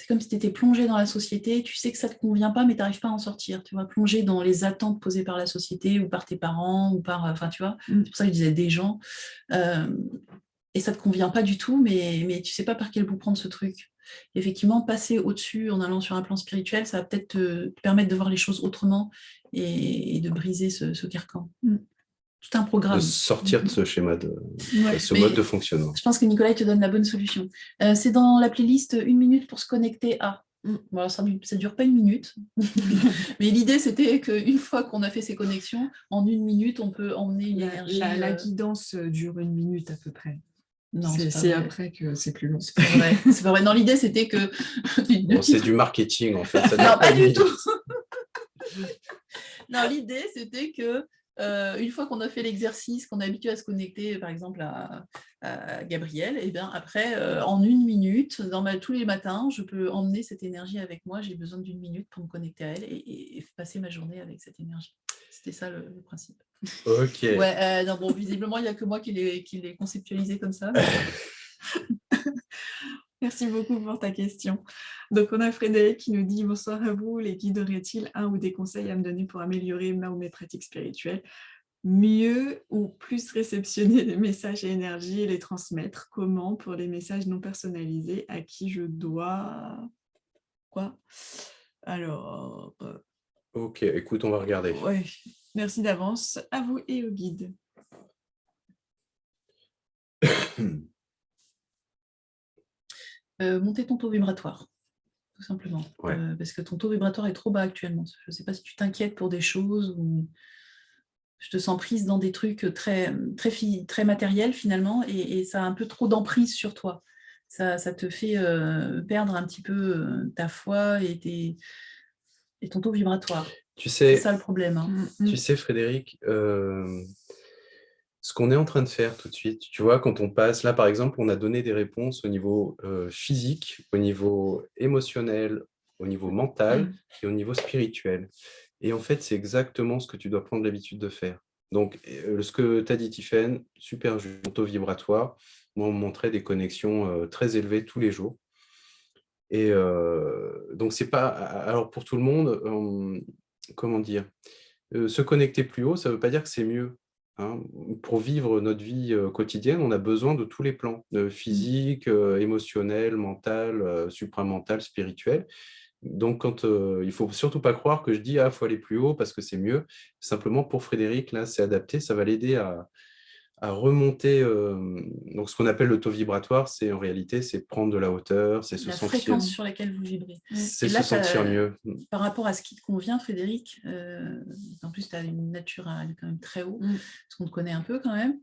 comme si tu étais plongé dans la société, tu sais que ça ne te convient pas, mais tu n'arrives pas à en sortir. Tu vois, plongé dans les attentes posées par la société ou par tes parents, ou par. Enfin, tu vois, c'est pour ça que je disais des gens. Et ça ne te convient pas du tout, mais tu ne sais pas par quel bout prendre ce truc. Effectivement, passer au-dessus en allant sur un plan spirituel, ça va peut-être te permettre de voir les choses autrement et de briser ce carcan. Tout un programme. De sortir de ce schéma, ce mode de fonctionnement. Je pense que Nicolas te donne la bonne solution. C'est dans la playlist 1 minute pour se connecter à. Bon, ça ne dure pas 1 minute, mais l'idée c'était qu'une fois qu'on a fait ces connexions, en 1 minute, on peut emmener une énergie. La guidance dure 1 minute à peu près. Non, c'est après que c'est plus long. C'est pas vrai. C'est pas vrai. Non, l'idée c'était que. C'est du marketing en fait. Non, pas du tout. Non, l'idée c'était que une fois qu'on a fait l'exercice, qu'on est habitué à se connecter, par exemple à Gabriel, et bien après, en 1 minute, tous les matins, je peux emmener cette énergie avec moi. J'ai besoin d'1 minute pour me connecter à elle et passer ma journée avec cette énergie. C'était ça le principe. Ok. Ouais, non, bon, visiblement, il n'y a que moi qui l'ai conceptualisé comme ça. Merci beaucoup pour ta question. Donc, on a Frédéric qui nous dit « Bonsoir à vous, les guides auraient-ils un ou des conseils à me donner pour améliorer ma ou mes pratiques spirituelles ? Mieux ou plus réceptionner des messages et énergies et les transmettre ? Comment pour les messages non personnalisés à qui je dois... » Quoi ? Alors... Ok, écoute, on va regarder. Ouais, merci d'avance. À vous et au guide. Monter ton taux vibratoire, tout simplement. Ouais. Parce que ton taux vibratoire est trop bas actuellement. Je ne sais pas si tu t'inquiètes pour des choses ou je te sens prise dans des trucs très matériels finalement et ça a un peu trop d'emprise sur toi. Ça te fait perdre un petit peu ta foi et ton taux vibratoire. Tu C'est sais, ça le problème. Hein. tu sais, Frédéric, ce qu'on est en train de faire tout de suite, tu vois, quand on passe, là par exemple, on a donné des réponses au niveau physique, au niveau émotionnel, au niveau mental et au niveau spirituel. Et en fait, c'est exactement ce que tu dois prendre l'habitude de faire. Donc, ce que tu as dit, Tiffaine, super juste, taux vibratoire, moi, on me montrait des connexions très élevées tous les jours. Et donc, c'est pas. Alors, pour tout le monde, comment dire, se connecter plus haut, ça ne veut pas dire que c'est mieux. Hein. Pour vivre notre vie quotidienne, on a besoin de tous les plans, physique, émotionnel, mental, supramental, spirituel. Donc, il ne faut surtout pas croire que je dis « Ah, il faut aller plus haut parce que c'est mieux ». Simplement, pour Frédéric, là, c'est adapté, ça va l'aider à remonter. Donc, ce qu'on appelle le taux vibratoire, c'est en réalité, c'est prendre de la hauteur, c'est se La sentir, fréquence sur laquelle vous vibrez. c'est Et là, se sentir mieux. par rapport à ce qui te convient, Frédéric, en plus, tu as une nature à aller quand même très haut, parce qu'on te connaît un peu quand même,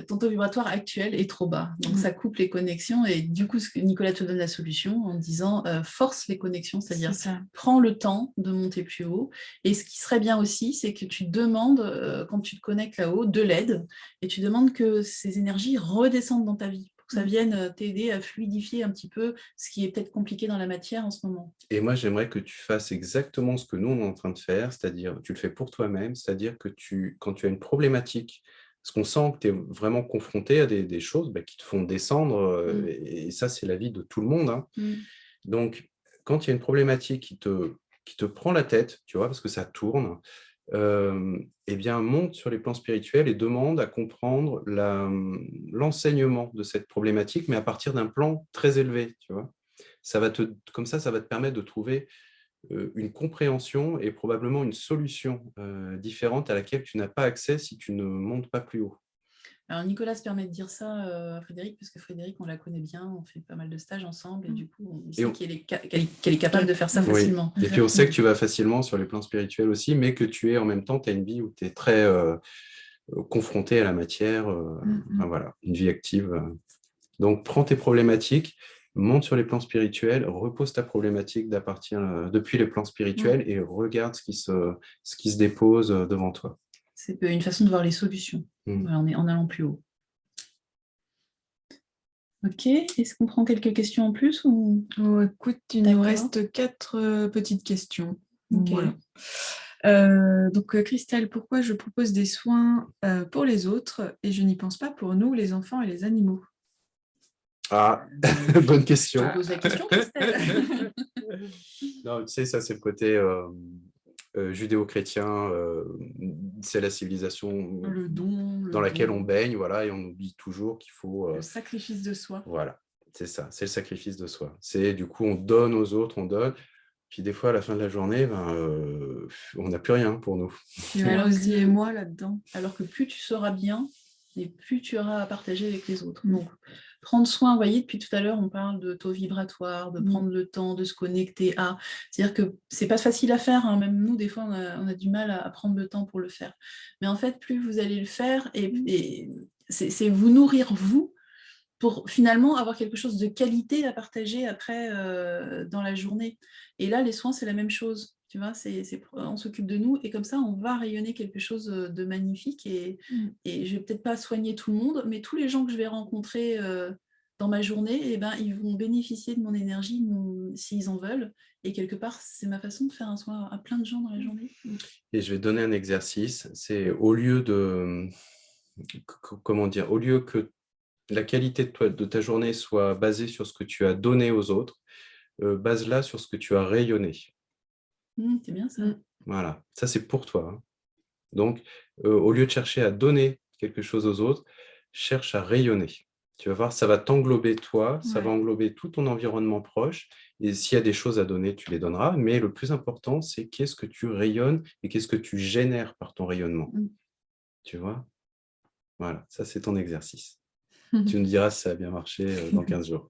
ton taux vibratoire actuel est trop bas. Donc, ça coupe les connexions. Et du coup, Nicolas te donne la solution en disant force les connexions, c'est-à-dire prends le temps de monter plus haut. Et ce qui serait bien aussi, c'est que tu demandes, quand tu te connectes là-haut, de l'aide, et tu demandes que ces énergies redescendent dans ta vie, pour que ça vienne t'aider à fluidifier un petit peu ce qui est peut-être compliqué dans la matière en ce moment. Et moi, j'aimerais que tu fasses exactement ce que nous, on est en train de faire, c'est-à-dire, tu le fais pour toi-même, c'est-à-dire que quand tu as une problématique, parce qu'on sent que tu es vraiment confronté à des choses qui te font descendre, et ça, c'est la vie de tout le monde. Hein. Donc, quand il y a une problématique qui te prend la tête, tu vois, parce que ça tourne, eh bien, monte sur les plans spirituels et demande à comprendre l'enseignement de cette problématique, mais à partir d'un plan très élevé, tu vois. Comme ça va te permettre de trouver une compréhension et probablement une solution différente à laquelle tu n'as pas accès si tu ne montes pas plus haut. Alors Nicolas se permet de dire ça à Frédéric, parce que Frédéric, on la connaît bien, on fait pas mal de stages ensemble, et du coup, on sait qu'elle est capable de faire ça facilement. Oui. Et puis on sait que tu vas facilement sur les plans spirituels aussi, mais que tu es en même temps, tu as une vie où tu es très confronté à la matière, enfin, voilà, une vie active. Donc prends tes problématiques, monte sur les plans spirituels, repose ta problématique depuis les plans spirituels et regarde ce qui se dépose devant toi. C'est une façon de voir les solutions, en allant plus haut. Ok, est-ce qu'on prend quelques questions en plus ou... Écoute, il nous reste 4 petites questions. Okay. Voilà. Donc, Christelle, pourquoi je propose des soins pour les autres et je n'y pense pas pour nous, les enfants et les animaux? Ah, bonne question. Je pose la question, Christelle. Non, tu sais, ça, c'est le côté judéo-chrétien, c'est la civilisation dans laquelle on baigne, voilà, et on oublie toujours qu'il faut... le sacrifice de soi. Voilà, c'est ça, c'est le sacrifice de soi. C'est du coup, on donne aux autres, on donne, puis des fois, à la fin de la journée, on n'a plus rien pour nous. Jalousie et moi là-dedans. Alors que plus tu seras bien, et plus tu auras à partager avec les autres. Donc, prendre soin, vous voyez, depuis tout à l'heure, on parle de taux vibratoire, de prendre le temps, de se connecter à... C'est-à-dire que c'est pas facile à faire, hein. Même nous, des fois, on a du mal à prendre le temps pour le faire. Mais en fait, plus vous allez le faire, et c'est vous nourrir, vous, pour finalement avoir quelque chose de qualité à partager après dans la journée. Et là, les soins, c'est la même chose. Tu vois, on s'occupe de nous et comme ça, on va rayonner quelque chose de magnifique. Et je vais peut-être pas soigner tout le monde, mais tous les gens que je vais rencontrer dans ma journée, eh ben, ils vont bénéficier de mon énergie s'ils en veulent. Et quelque part, c'est ma façon de faire un soin à plein de gens dans la journée. Et je vais te donner un exercice. C'est au lieu de... Comment dire? Au lieu que la qualité de ta journée soit basée sur ce que tu as donné aux autres, base-la sur ce que tu as rayonné. C'est bien ça. Voilà, ça c'est pour toi. Hein. Donc, au lieu de chercher à donner quelque chose aux autres, cherche à rayonner. Tu vas voir, ça va t'englober toi, ça va englober tout ton environnement proche. Et s'il y a des choses à donner, tu les donneras. Mais le plus important, c'est qu'est-ce que tu rayonnes et qu'est-ce que tu génères par ton rayonnement. Tu vois? Voilà, ça c'est ton exercice. Tu me diras si ça a bien marché dans 15 jours.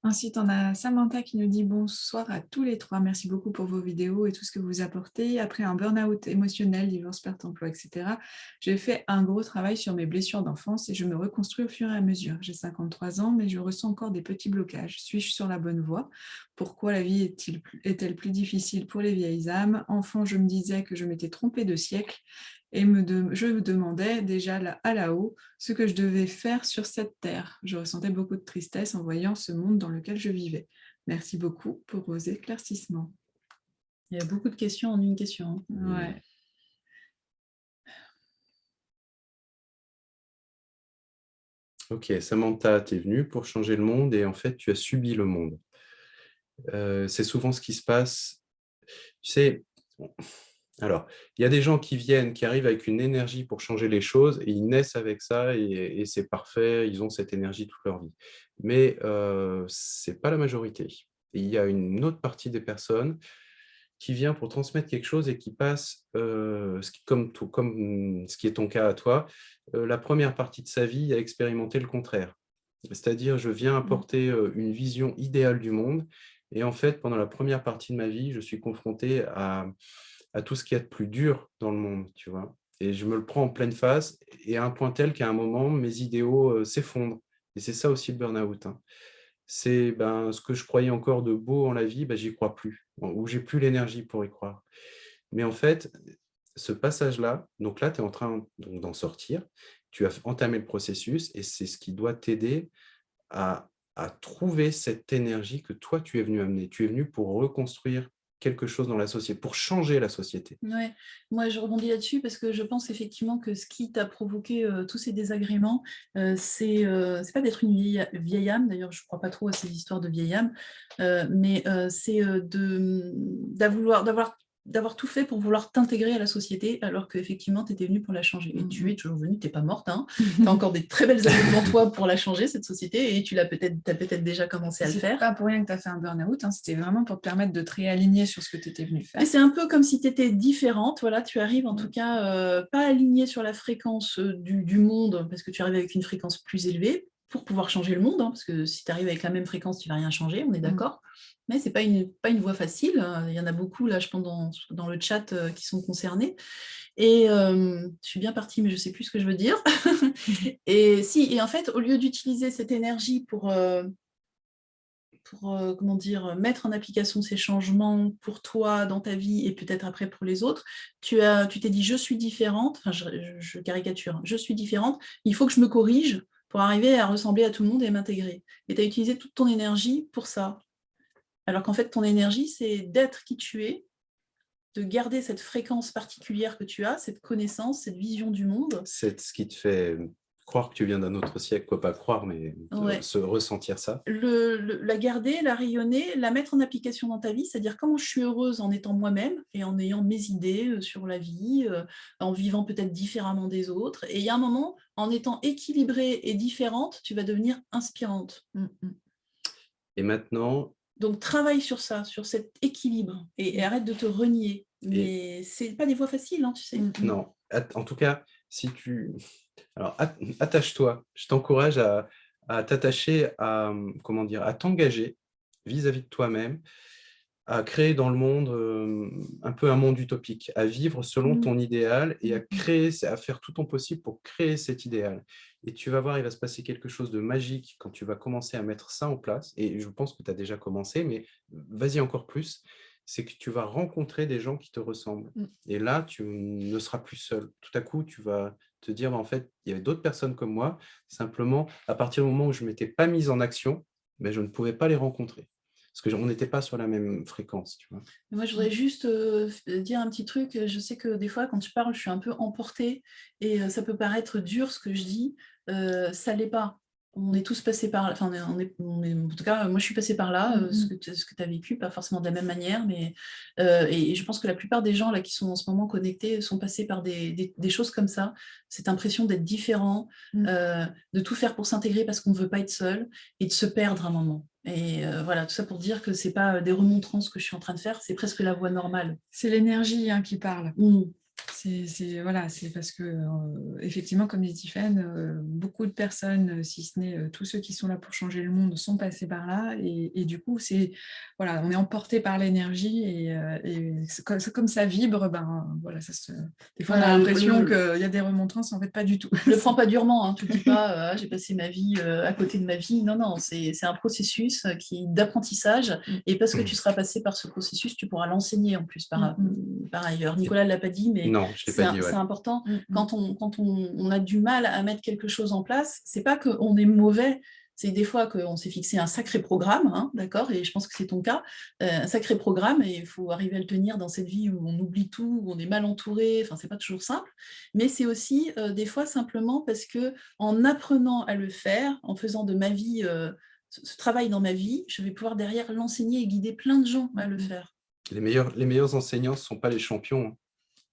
Ensuite, on a Samantha qui nous dit bonsoir à tous les trois. Merci beaucoup pour vos vidéos et tout ce que vous apportez. Après un burn-out émotionnel, divorce, perte d'emploi, etc., j'ai fait un gros travail sur mes blessures d'enfance et je me reconstruis au fur et à mesure. J'ai 53 ans, mais je ressens encore des petits blocages. Suis-je sur la bonne voie? Pourquoi la vie est-elle plus difficile pour les vieilles âmes? Enfant, je me disais que je m'étais trompée de siècle et je me demandais déjà à la haut ce que je devais faire sur cette terre. Je ressentais beaucoup de tristesse en voyant ce monde dans lequel je vivais. Merci beaucoup pour vos éclaircissements. Il y a beaucoup de questions en une question. Ouais. Ok, Samantha, tu es venue pour changer le monde et en fait, tu as subi le monde. C'est souvent ce qui se passe. Tu sais, alors, il y a des gens qui viennent, qui arrivent avec une énergie pour changer les choses et ils naissent avec ça et c'est parfait, ils ont cette énergie toute leur vie. Mais ce n'est pas la majorité. Et il y a une autre partie des personnes qui vient pour transmettre quelque chose et qui passe, comme ce qui est ton cas à toi, la première partie de sa vie à expérimenter le contraire. C'est-à-dire, je viens apporter une vision idéale du monde et en fait, pendant la première partie de ma vie, je suis confronté à tout ce qu'il y a de plus dur dans le monde, tu vois. Et je me le prends en pleine face et à un point tel qu'à un moment, mes idéaux s'effondrent. Et c'est ça aussi le burn-out, hein. C'est ce que je croyais encore de beau en la vie, j'y crois plus, ou j'ai plus l'énergie pour y croire. Mais en fait, ce passage-là, donc là, tu es en train d'en sortir, tu as entamé le processus et c'est ce qui doit t'aider à trouver cette énergie que toi, tu es venu amener. Tu es venu pour reconstruire quelque chose dans la société, pour changer la société. Ouais, moi je rebondis là-dessus parce que je pense effectivement que ce qui t'a provoqué tous ces désagréments, c'est pas d'être une vieille âme, d'ailleurs je ne crois pas trop à ces histoires de vieille âme, mais c'est d'avoir tout fait pour vouloir t'intégrer à la société alors qu'effectivement tu étais venue pour la changer. Et tu es toujours venue, tu n'es pas morte, hein. Tu as encore des très belles années devant toi pour la changer, cette société, et tu as peut-être déjà commencé à le faire. C'est pas pour rien que tu as fait un burn-out, hein, c'était vraiment pour te permettre de te réaligner sur ce que tu étais venue faire. Et c'est un peu comme si tu étais différente, voilà, tu arrives en tout cas pas alignée sur la fréquence du monde, parce que tu arrives avec une fréquence plus élevée pour pouvoir changer le monde, hein, parce que si tu arrives avec la même fréquence, tu ne vas rien changer, on est d'accord. Mais ce n'est pas une voie facile, il y en a beaucoup là, je pense, dans le chat qui sont concernés. Et je suis bien partie, mais je ne sais plus ce que je veux dire. Et en fait, au lieu d'utiliser cette énergie pour comment dire, mettre en application ces changements pour toi dans ta vie et peut-être après pour les autres, tu t'es dit je suis différente, enfin je caricature, je suis différente, il faut que je me corrige pour arriver à ressembler à tout le monde et m'intégrer. Et tu as utilisé toute ton énergie pour ça. Alors qu'en fait, ton énergie, c'est d'être qui tu es, de garder cette fréquence particulière que tu as, cette connaissance, cette vision du monde. C'est ce qui te fait croire que tu viens d'un autre siècle, quoi, pas croire, mais se ressentir ça. La garder, la rayonner, la mettre en application dans ta vie, c'est-à-dire comment je suis heureuse en étant moi-même et en ayant mes idées sur la vie, en vivant peut-être différemment des autres. Et il y a un moment, en étant équilibrée et différente, tu vas devenir inspirante. Et maintenant... Donc, travaille sur ça, sur cet équilibre et arrête de te renier. Mais ce n'est pas des voies faciles, hein, tu sais. Non, en tout cas, si tu... Alors, attache-toi. Je t'encourage à t'attacher à, comment dire, à t'engager vis-à-vis de toi-même, à créer dans le monde un peu un monde utopique, à vivre selon ton idéal et à créer, à faire tout ton possible pour créer cet idéal. Et tu vas voir, il va se passer quelque chose de magique quand tu vas commencer à mettre ça en place. Et je pense que tu as déjà commencé, mais vas-y encore plus. C'est que tu vas rencontrer des gens qui te ressemblent. Et là, tu ne seras plus seul. Tout à coup, tu vas te dire, en fait, il y avait d'autres personnes comme moi. Simplement, à partir du moment où je ne m'étais pas mise en action, mais je ne pouvais pas les rencontrer. Parce qu'on n'était pas sur la même fréquence, tu vois. Moi, je voudrais juste dire un petit truc. Je sais que des fois, quand je parle, je suis un peu emportée et ça peut paraître dur ce que je dis. Ça ne l'est pas. On est tous passés par là. Enfin, en tout cas, moi, je suis passée par là, ce que tu as vécu, pas forcément de la même manière. Mais, et je pense que la plupart des gens là, qui sont en ce moment connectés sont passés par des choses comme ça. Cette impression d'être différent, de tout faire pour s'intégrer parce qu'on ne veut pas être seul et de se perdre un moment. Et voilà, tout ça pour dire que ce n'est pas des remontrances que je suis en train de faire, c'est presque la voie normale. C'est l'énergie qui parle. Voilà, c'est parce que, effectivement, comme dit Tiffaine, beaucoup de personnes, si ce n'est tous ceux qui sont là pour changer le monde, sont passés par là. Et du coup, voilà, on est emporté par l'énergie et comme ça vibre, voilà, des fois, on a Voilà, l'impression qu'il y a des remontrances, en fait, pas du tout. le prends pas durement, hein, tu te dis pas j'ai passé ma vie à côté de ma vie. Non, c'est un processus d'apprentissage, et parce que tu seras passé par ce processus, tu pourras l'enseigner en plus par ailleurs. Nicolas ne l'a pas dit, mais Non, je l'ai pas dit, ouais. c'est important. Quand on a du mal à mettre quelque chose en place, c'est pas qu'on est mauvais, c'est des fois qu'on s'est fixé un sacré programme, hein, d'accord, et je pense que c'est ton cas, un sacré programme, et il faut arriver à le tenir dans cette vie où on oublie tout, où on est mal entouré, enfin c'est pas toujours simple, mais c'est aussi des fois simplement parce que en apprenant à le faire, en faisant de ma vie ce travail dans ma vie, je vais pouvoir derrière l'enseigner et guider plein de gens à le faire. Les meilleurs enseignants ne sont pas les champions, hein.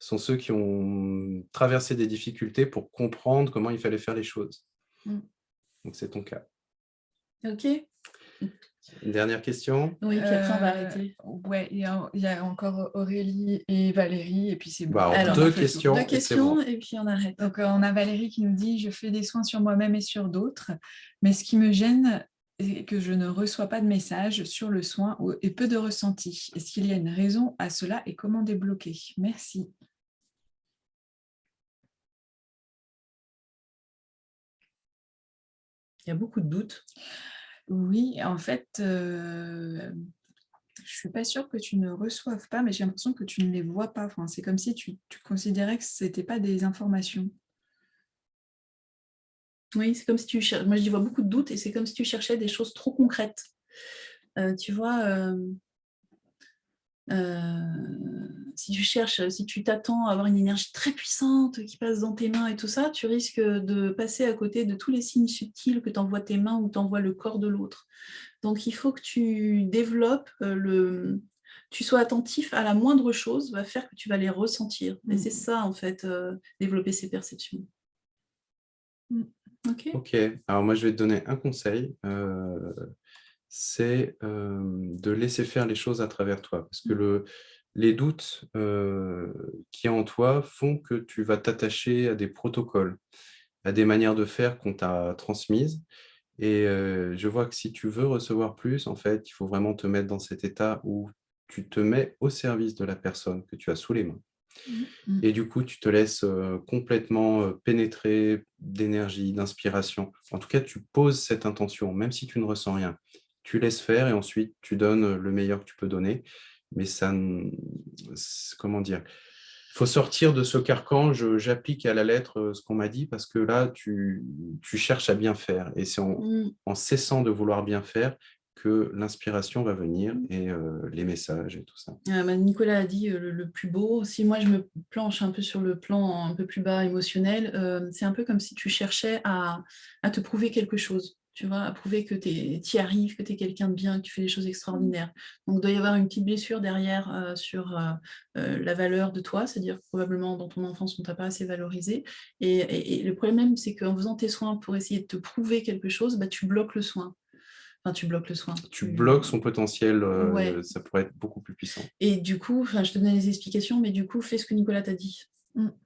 Ce sont ceux qui ont traversé des difficultés pour comprendre comment il fallait faire les choses. Donc, c'est ton cas. Ok. Une dernière question? Oui, puis après, on va arrêter. Ouais, il y a encore Aurélie et Valérie, et puis c'est bon. Alors, deux questions, bon. Et puis on arrête. Donc, on a Valérie qui nous dit « Je fais des soins sur moi-même et sur d'autres, mais ce qui me gêne est que je ne reçois pas de message sur le soin et peu de ressenti. Est-ce qu'il y a une raison à cela et comment débloquer? Merci. » Il y a beaucoup de doutes. Oui, en fait, je ne suis pas sûre que tu ne reçoives pas, mais j'ai l'impression que tu ne les vois pas. Enfin, c'est comme si tu considérais que ce n'était pas des informations. Oui, c'est comme si tu cherchais. Moi, j'y vois beaucoup de doutes, et c'est comme si tu cherchais des choses trop concrètes. Tu vois, si tu t'attends à avoir une énergie très puissante qui passe dans tes mains et tout ça, tu risques de passer à côté de tous les signes subtils que t'envoient tes mains ou t'envoie le corps de l'autre. Donc, il faut que tu développes tu sois attentif à la moindre chose, va faire que tu vas les ressentir. Et c'est ça, en fait, développer ces perceptions. Ok, alors moi je vais te donner un conseil, c'est de laisser faire les choses à travers toi, parce que les doutes qu'il y a en toi font que tu vas t'attacher à des protocoles, à des manières de faire qu'on t'a transmises, et je vois que si tu veux recevoir plus, en fait, il faut vraiment te mettre dans cet état où tu te mets au service de la personne que tu as sous les mains. Et du coup, tu te laisses complètement pénétrer d'énergie, d'inspiration. En tout cas, tu poses cette intention, même si tu ne ressens rien. Tu laisses faire et ensuite, tu donnes le meilleur que tu peux donner. Mais ça, comment dire, il faut sortir de ce carcan. J'applique à la lettre ce qu'on m'a dit, parce que là, tu cherches à bien faire. Et c'est en cessant de vouloir bien faire que l'inspiration va venir, et les messages et tout ça. Nicolas a dit le plus beau. Si moi je me planche un peu sur le plan un peu plus bas émotionnel, c'est un peu comme si tu cherchais à te prouver quelque chose, tu vois, à prouver que tu y arrives, que tu es quelqu'un de bien, que tu fais des choses extraordinaires. Donc il doit y avoir une petite blessure derrière sur la valeur de toi, c'est-à-dire que probablement dans ton enfance on t'a pas assez valorisé. Et le problème même, c'est qu'en faisant tes soins pour essayer de te prouver quelque chose, tu bloques le soin. Enfin, tu bloques le soin. Tu bloques son potentiel, ouais. Ça pourrait être beaucoup plus puissant. Et du coup, je te donne les explications, mais du coup, fais ce que Nicolas t'a dit.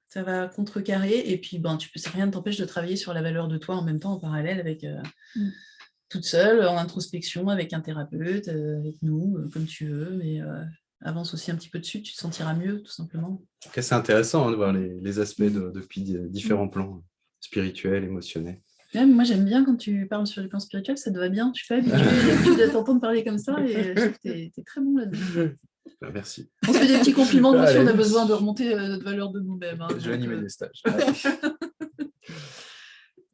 Ça va contrecarrer, et puis rien ne t'empêche de travailler sur la valeur de toi en même temps, en parallèle, avec toute seule, en introspection, avec un thérapeute, avec nous, comme tu veux, mais avance aussi un petit peu dessus, tu te sentiras mieux, tout simplement. Okay, c'est intéressant de voir les aspects depuis différents plans, spirituels, émotionnels. Même, moi, j'aime bien quand tu parles sur les plans spirituels, ça te va bien. Je suis pas habituée de t'entendre parler comme ça, et je trouve que tu es très bon là-dedans. Merci. On se fait des petits compliments, nous aussi, on a besoin de remonter notre valeur de nous-mêmes. Hein, je vais animer des stages.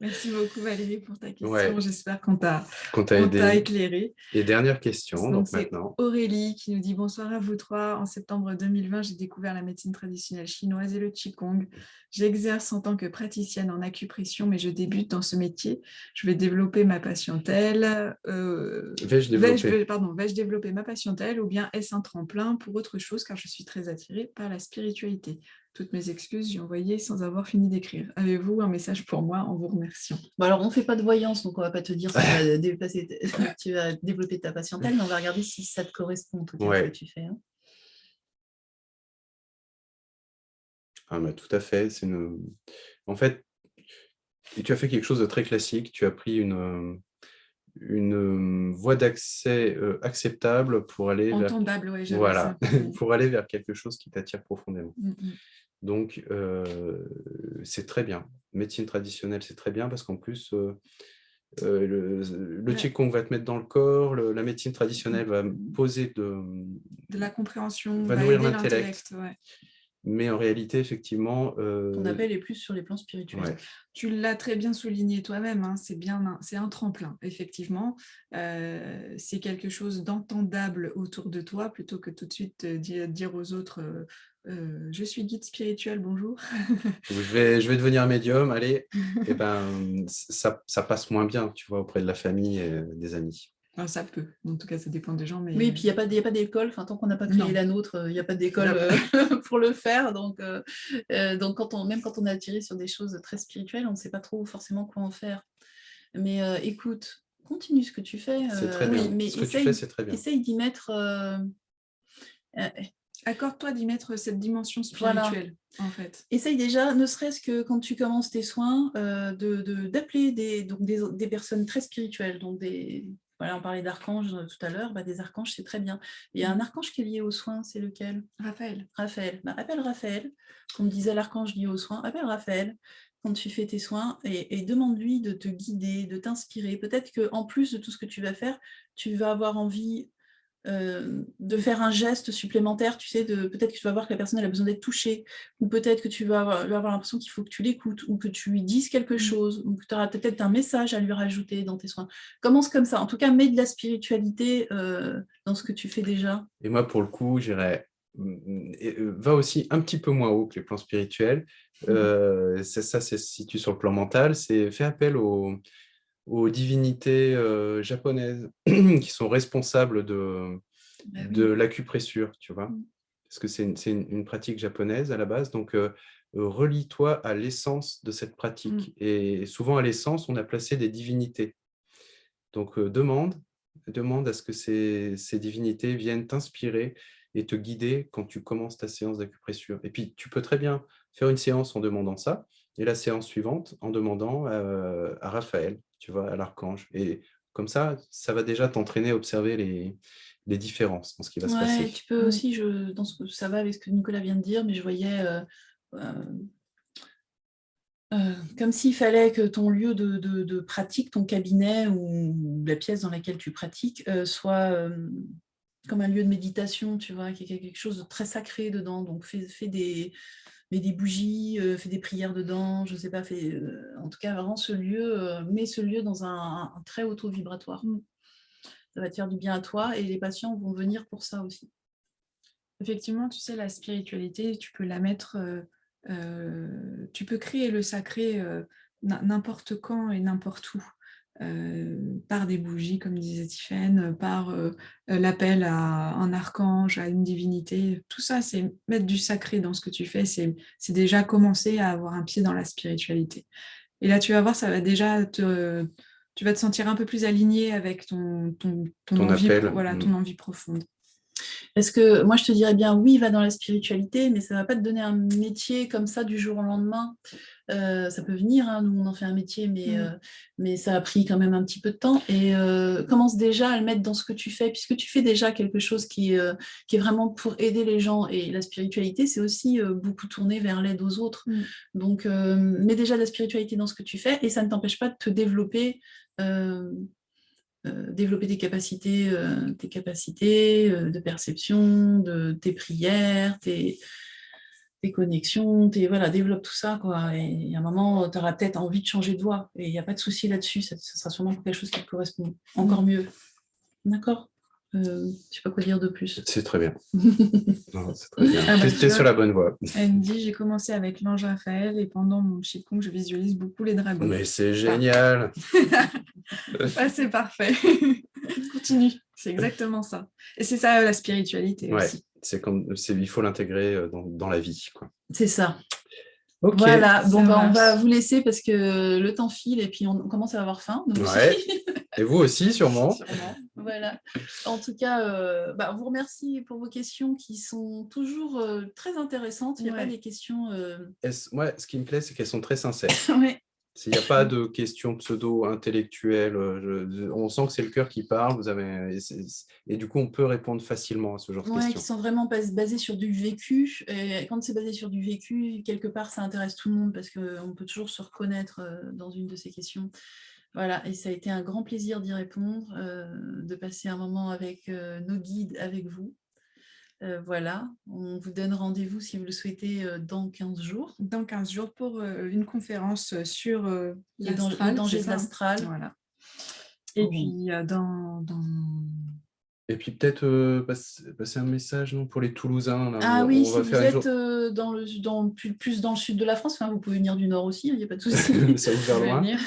Merci beaucoup Valérie pour ta question. Ouais. J'espère qu'on t'a aidé. Éclairé. Et dernière question, donc c'est maintenant. Aurélie qui nous dit « Bonsoir à vous trois. En septembre 2020, j'ai découvert la médecine traditionnelle chinoise et le Qigong. J'exerce en tant que praticienne en acupression, mais je débute dans ce métier. Je vais développer ma patientèle. Vais-je développer ma patientèle, ou bien est-ce un tremplin pour autre chose, car je suis très attirée par la spiritualité. Toutes mes excuses, j'ai envoyé sans avoir fini d'écrire. Avez-vous un message pour moi en vous remerciant ?» Bon, alors, on ne fait pas de voyance, donc on ne va pas te dire si tu vas développer ta patientèle, mais on va regarder si ça te correspond, en tout cas, ce que tu fais. Hein. Ah, bah, tout à fait. En fait, tu as fait quelque chose de très classique. Tu as pris une voie d'accès acceptable pour aller vers... Entendable, ouais, j'avais ça. Voilà, pour aller vers quelque chose qui t'attire profondément. Mm. Donc, c'est très bien. Médecine traditionnelle, c'est très bien parce qu'en plus, le Ouais. qigong va te mettre dans le corps, la médecine traditionnelle va poser De la compréhension, va va nourrir aider l'intellect. l'intellect. Ouais. Mais en réalité, effectivement, Ton appel est plus sur les plans spirituels. ouais. Tu l'as très bien souligné toi-même, hein, c'est un tremplin, effectivement. C'est quelque chose d'entendable autour de toi, plutôt que tout de suite dire aux autres je suis guide spirituel, bonjour. Je vais devenir médium, allez. Et ben, ça passe moins bien, tu vois, auprès de la famille et des amis. Enfin, ça peut, en tout cas, ça dépend des gens. Mais... Oui, et puis il n'y a pas d'école, enfin, tant qu'on n'a pas créé Non. la nôtre, il n'y a pas d'école pour le faire. Donc même quand on est attiré sur des choses très spirituelles, on ne sait pas trop forcément quoi en faire. Mais écoute, continue ce que tu fais. C'est très bien. Mais Ce que tu fais, c'est très bien. essaye d'y mettre... Accorde-toi d'y mettre cette dimension spirituelle, en fait. Essaye déjà, ne serait-ce que quand tu commences tes soins, d'appeler des personnes très spirituelles. Donc voilà, on parlait d'archanges tout à l'heure, des archanges, c'est très bien. Il y a un archange qui est lié aux soins, c'est lequel? Raphaël. Raphaël. Appelle Raphaël. Comme disait l'archange lié aux soins, appelle Raphaël quand tu fais tes soins et demande-lui de te guider, de t'inspirer. Peut-être qu'en plus de tout ce que tu vas faire, tu vas avoir envie de faire un geste supplémentaire, tu sais, peut-être que tu vas voir que la personne elle a besoin d'être touchée, ou peut-être que tu vas avoir l'impression qu'il faut que tu l'écoutes, ou que tu lui dises quelque chose, ou que tu auras peut-être un message à lui rajouter dans tes soins. Commence comme ça. En tout cas, mets de la spiritualité dans ce que tu fais déjà. Et moi, pour le coup, j'irais va aussi un petit peu moins haut que les plans spirituels. Ça se situe sur le plan mental. C'est fais appel aux divinités japonaises qui sont responsables de l'acupressure, tu vois. Parce que c'est une pratique japonaise à la base. Donc, relie-toi à l'essence de cette pratique. Et souvent, à l'essence, on a placé des divinités. Donc, demande à ce que ces divinités viennent t'inspirer et te guider quand tu commences ta séance d'acupressure. Et puis, tu peux très bien faire une séance en demandant ça, et la séance suivante en demandant à Raphaël, tu vois, à l'archange. Et comme ça va déjà t'entraîner à observer les différences dans ce qui va se passer. Tu peux aussi, ça va avec ce que Nicolas vient de dire, mais je voyais comme s'il fallait que ton lieu de pratique, ton cabinet ou la pièce dans laquelle tu pratiques soit comme un lieu de méditation, tu vois, qu'il y a quelque chose de très sacré dedans. Donc, fais des bougies, fais des prières dedans, je ne sais pas, en tout cas, vraiment mets ce lieu dans un très haut taux vibratoire. Ça va te faire du bien à toi et les patients vont venir pour ça aussi. Effectivement, tu sais, la spiritualité, tu peux la mettre, tu peux créer le sacré n'importe quand et n'importe où, par des bougies, comme disait Tiffaine, par l'appel à un archange, à une divinité. Tout ça, c'est mettre du sacré dans ce que tu fais, c'est déjà commencer à avoir un pied dans la spiritualité. Et là, tu vas voir, ça va déjà tu vas te sentir un peu plus aligné avec ton envie, appel. Ton envie profonde. Parce que moi, je te dirais bien, oui, va dans la spiritualité, mais ça ne va pas te donner un métier comme ça du jour au lendemain. Ça peut venir, hein, nous, on en fait un métier, mais ça a pris quand même un petit peu de temps. Et commence déjà à le mettre dans ce que tu fais, puisque tu fais déjà quelque chose qui est vraiment pour aider les gens. Et la spiritualité, c'est aussi beaucoup tourné vers l'aide aux autres. Donc, mets déjà de la spiritualité dans ce que tu fais, et ça ne t'empêche pas de te développer tes capacités de perception, de tes prières, tes connexions, développe tout ça, quoi. Et à un moment, tu auras peut-être envie de changer de voie. Et il n'y a pas de souci là-dessus, ça sera sûrement quelque chose qui te correspond encore mieux. D'accord. Je ne sais pas quoi dire de plus. C'est très bien. Non, c'est très bien. T'es sur la bonne voie. Elle me dit, j'ai commencé avec l'ange Raphaël et pendant mon qigong, je visualise beaucoup les dragons. Mais c'est génial. C'est parfait. Continue, c'est exactement ça. Et c'est ça la spiritualité aussi. Il faut l'intégrer dans la vie, quoi. C'est ça. Ok. Voilà, Ça bon, bah, on va marche. vous laisser parce que le temps file et puis on commence à avoir faim. Nous aussi. Ouais. Et vous aussi, sûrement. Sûrement. Voilà. En tout cas, on vous remercie pour vos questions qui sont toujours très intéressantes. Il n'y a pas Ouais. des questions. Moi, ce qui me plaît, c'est qu'elles sont très sincères. Ouais. S'il n'y a pas de questions pseudo-intellectuelles, on sent que c'est le cœur qui parle. Et du coup, on peut répondre facilement à ce genre de Ouais, qui questions. sont vraiment basées sur du vécu. Et quand c'est basé sur du vécu, quelque part, ça intéresse tout le monde parce qu'on peut toujours se reconnaître dans une de ces questions. Voilà, et ça a été un grand plaisir d'y répondre, de passer un moment avec nos guides, avec vous. Voilà, on vous donne rendez-vous si vous le souhaitez dans 15 jours. Dans 15 jours pour une conférence sur Les l'astral. dangers c'est de ça, hein. l'astral. Voilà. Et puis, Et puis peut-être passer un message pour les Toulousains. Là, Ah oui, on si va vous faire êtes plus dans le sud de la France, vous pouvez venir du nord aussi, il n'y a pas de souci. Ça vous faire Vous pouvez loin. venir.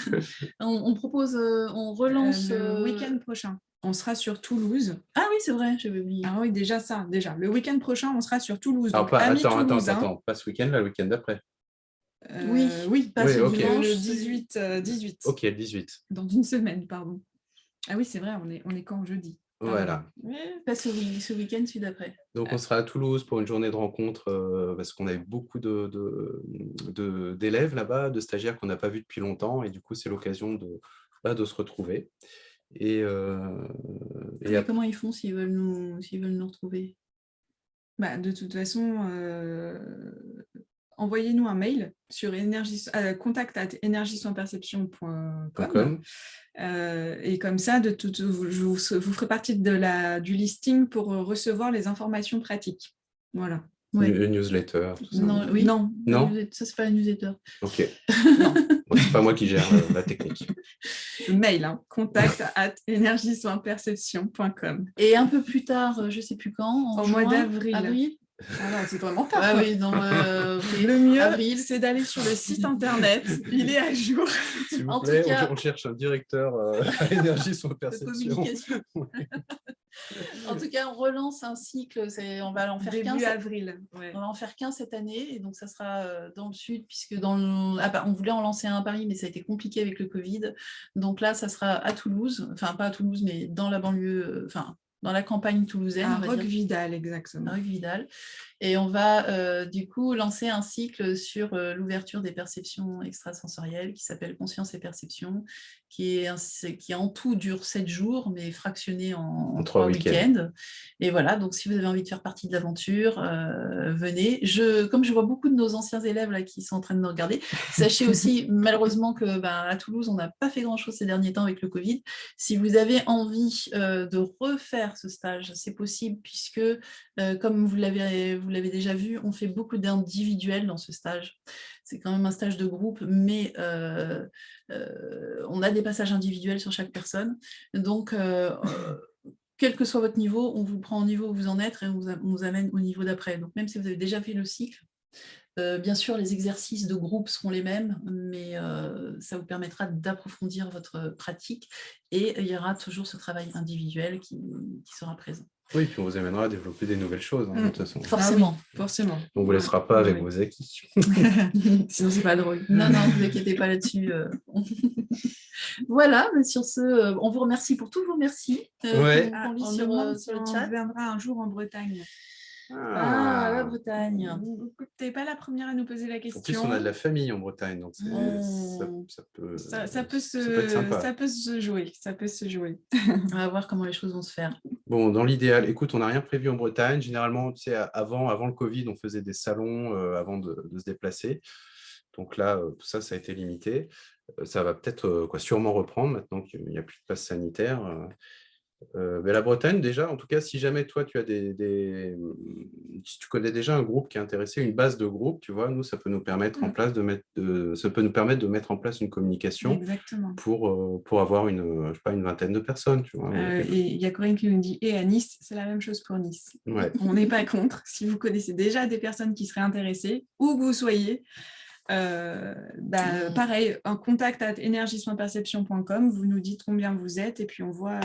On propose, on relance. Le week-end prochain, on sera sur Toulouse. Ah oui, c'est vrai, j'avais oublié. Ah oui, déjà. Le week-end prochain, on sera sur Toulouse. Alors, Donc, amis toulousains. attends, pas ce week-end, là, le week-end d'après. Oui, pas Oui, ce ok. dimanche. le 18. Ok, le 18. Dans une semaine, pardon. Ah oui, c'est vrai, on est quand jeudi. Voilà. Pas ce week-end, celui d'après. Donc, on sera à Toulouse pour une journée de rencontre parce qu'on a eu beaucoup d'élèves là-bas, de stagiaires qu'on n'a pas vus depuis longtemps. Et du coup, c'est l'occasion de se retrouver. Et Comment ils font s'ils veulent nous retrouver? De toute façon, envoyez-nous un mail sur contact@energiesoinperception.com. Et comme ça, vous ferez partie du listing pour recevoir les informations pratiques. Voilà. Ouais. une newsletter. Tout ça. Non, oui. Non. Ça, c'est pas la newsletter. Ok. Bon, c'est pas moi qui gère la technique. Le mail, contact@energiesoinperception.com. Et un peu plus tard, je sais plus quand, Au mois d'avril. Avril. Ah non, c'est vraiment tard. Ah oui, non, Le mieux, c'est d'aller sur le site internet. Il est à jour. S'il vous En plaît, tout cas- on cherche un directeur à énergie sur perception. communication. En tout cas, on relance un cycle, on va en faire Début 15. avril. Ouais. On va en faire 15 cette année, et donc ça sera dans le sud, puisque on voulait en lancer un à Paris, mais ça a été compliqué avec le Covid. Donc là, ça sera à Toulouse, enfin pas à Toulouse, mais dans la banlieue, dans la campagne toulousaine. À Roquevidal, exactement. À Roquevidal. Et on va du coup lancer un cycle sur l'ouverture des perceptions extrasensorielles qui s'appelle Conscience et Perception, qui en tout dure 7 jours, mais fractionné en 3 week-ends. Et voilà, donc si vous avez envie de faire partie de l'aventure, venez. Comme je vois beaucoup de nos anciens élèves là, qui sont en train de nous regarder, sachez aussi malheureusement que à Toulouse, on n'a pas fait grand-chose ces derniers temps avec le Covid. Si vous avez envie de refaire ce stage, c'est possible, puisque comme vous l'avez déjà vu, on fait beaucoup d'individuels dans ce stage. C'est quand même un stage de groupe, mais on a des passages individuels sur chaque personne. Donc, quel que soit votre niveau, on vous prend au niveau où vous en êtes et on vous amène au niveau d'après. Donc, même si vous avez déjà fait le cycle, bien sûr, les exercices de groupe seront les mêmes, mais ça vous permettra d'approfondir votre pratique et il y aura toujours ce travail individuel qui sera présent. Oui, puis on vous amènera à développer des nouvelles choses, de toute façon. Forcément. Forcément. On ne vous laissera pas avec vos acquis. Sinon, c'est pas drôle. Non, ne vous inquiétez pas là-dessus. Voilà, mais sur ce, on vous remercie pour tous vos merci qu'on lit sur le chat. On viendra un jour en Bretagne. La Bretagne. Vous n'êtes pas la première à nous poser la question. En plus, on a de la famille en Bretagne, donc ça peut être sympa. Ça peut se jouer. On va voir comment les choses vont se faire. Bon, dans l'idéal, écoute, on n'a rien prévu en Bretagne. Généralement, tu sais, avant le Covid, on faisait des salons avant de se déplacer. Donc là, tout ça a été limité. Ça va peut-être sûrement reprendre maintenant qu'il n'y a plus de passe sanitaire. Mais la Bretagne, déjà, en tout cas, si jamais toi, tu as si tu connais déjà un groupe qui est intéressé, une base de groupe, tu vois, nous, ça peut nous permettre de mettre en place une communication. Exactement. pour avoir une vingtaine de personnes, tu vois. Et il y a Corinne qui nous dit, et à Nice, c'est la même chose pour Nice. Ouais. On n'est pas contre. Si vous connaissez déjà des personnes qui seraient intéressées, où que vous soyez, pareil, un contact@energiesoinperception.com, vous nous dites combien vous êtes et puis on voit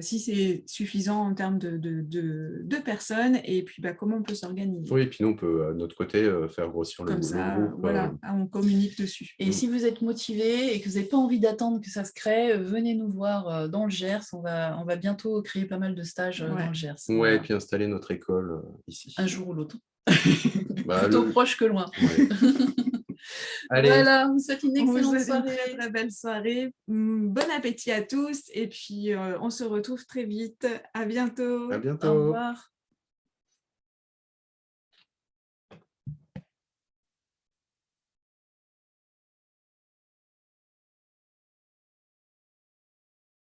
si c'est suffisant en termes de personnes, et puis comment on peut s'organiser. Oui, et puis nous, on peut, à notre côté, faire grossir Comme le ça, groupe. voilà, on communique dessus. Et si vous êtes motivé et que vous n'avez pas envie d'attendre que ça se crée, venez nous voir dans le Gers. On va bientôt créer pas mal de stages dans le Gers. Ouais, Voilà. et puis installer notre école ici. Un jour ou l'autre. Bah, Plutôt proche que loin. Ouais. Allez, Voilà, on vous souhaite une On vous excellente souhaite une soirée. très, très belle soirée. Bon appétit à tous, et puis on se retrouve très vite. À bientôt. à Au bientôt. revoir.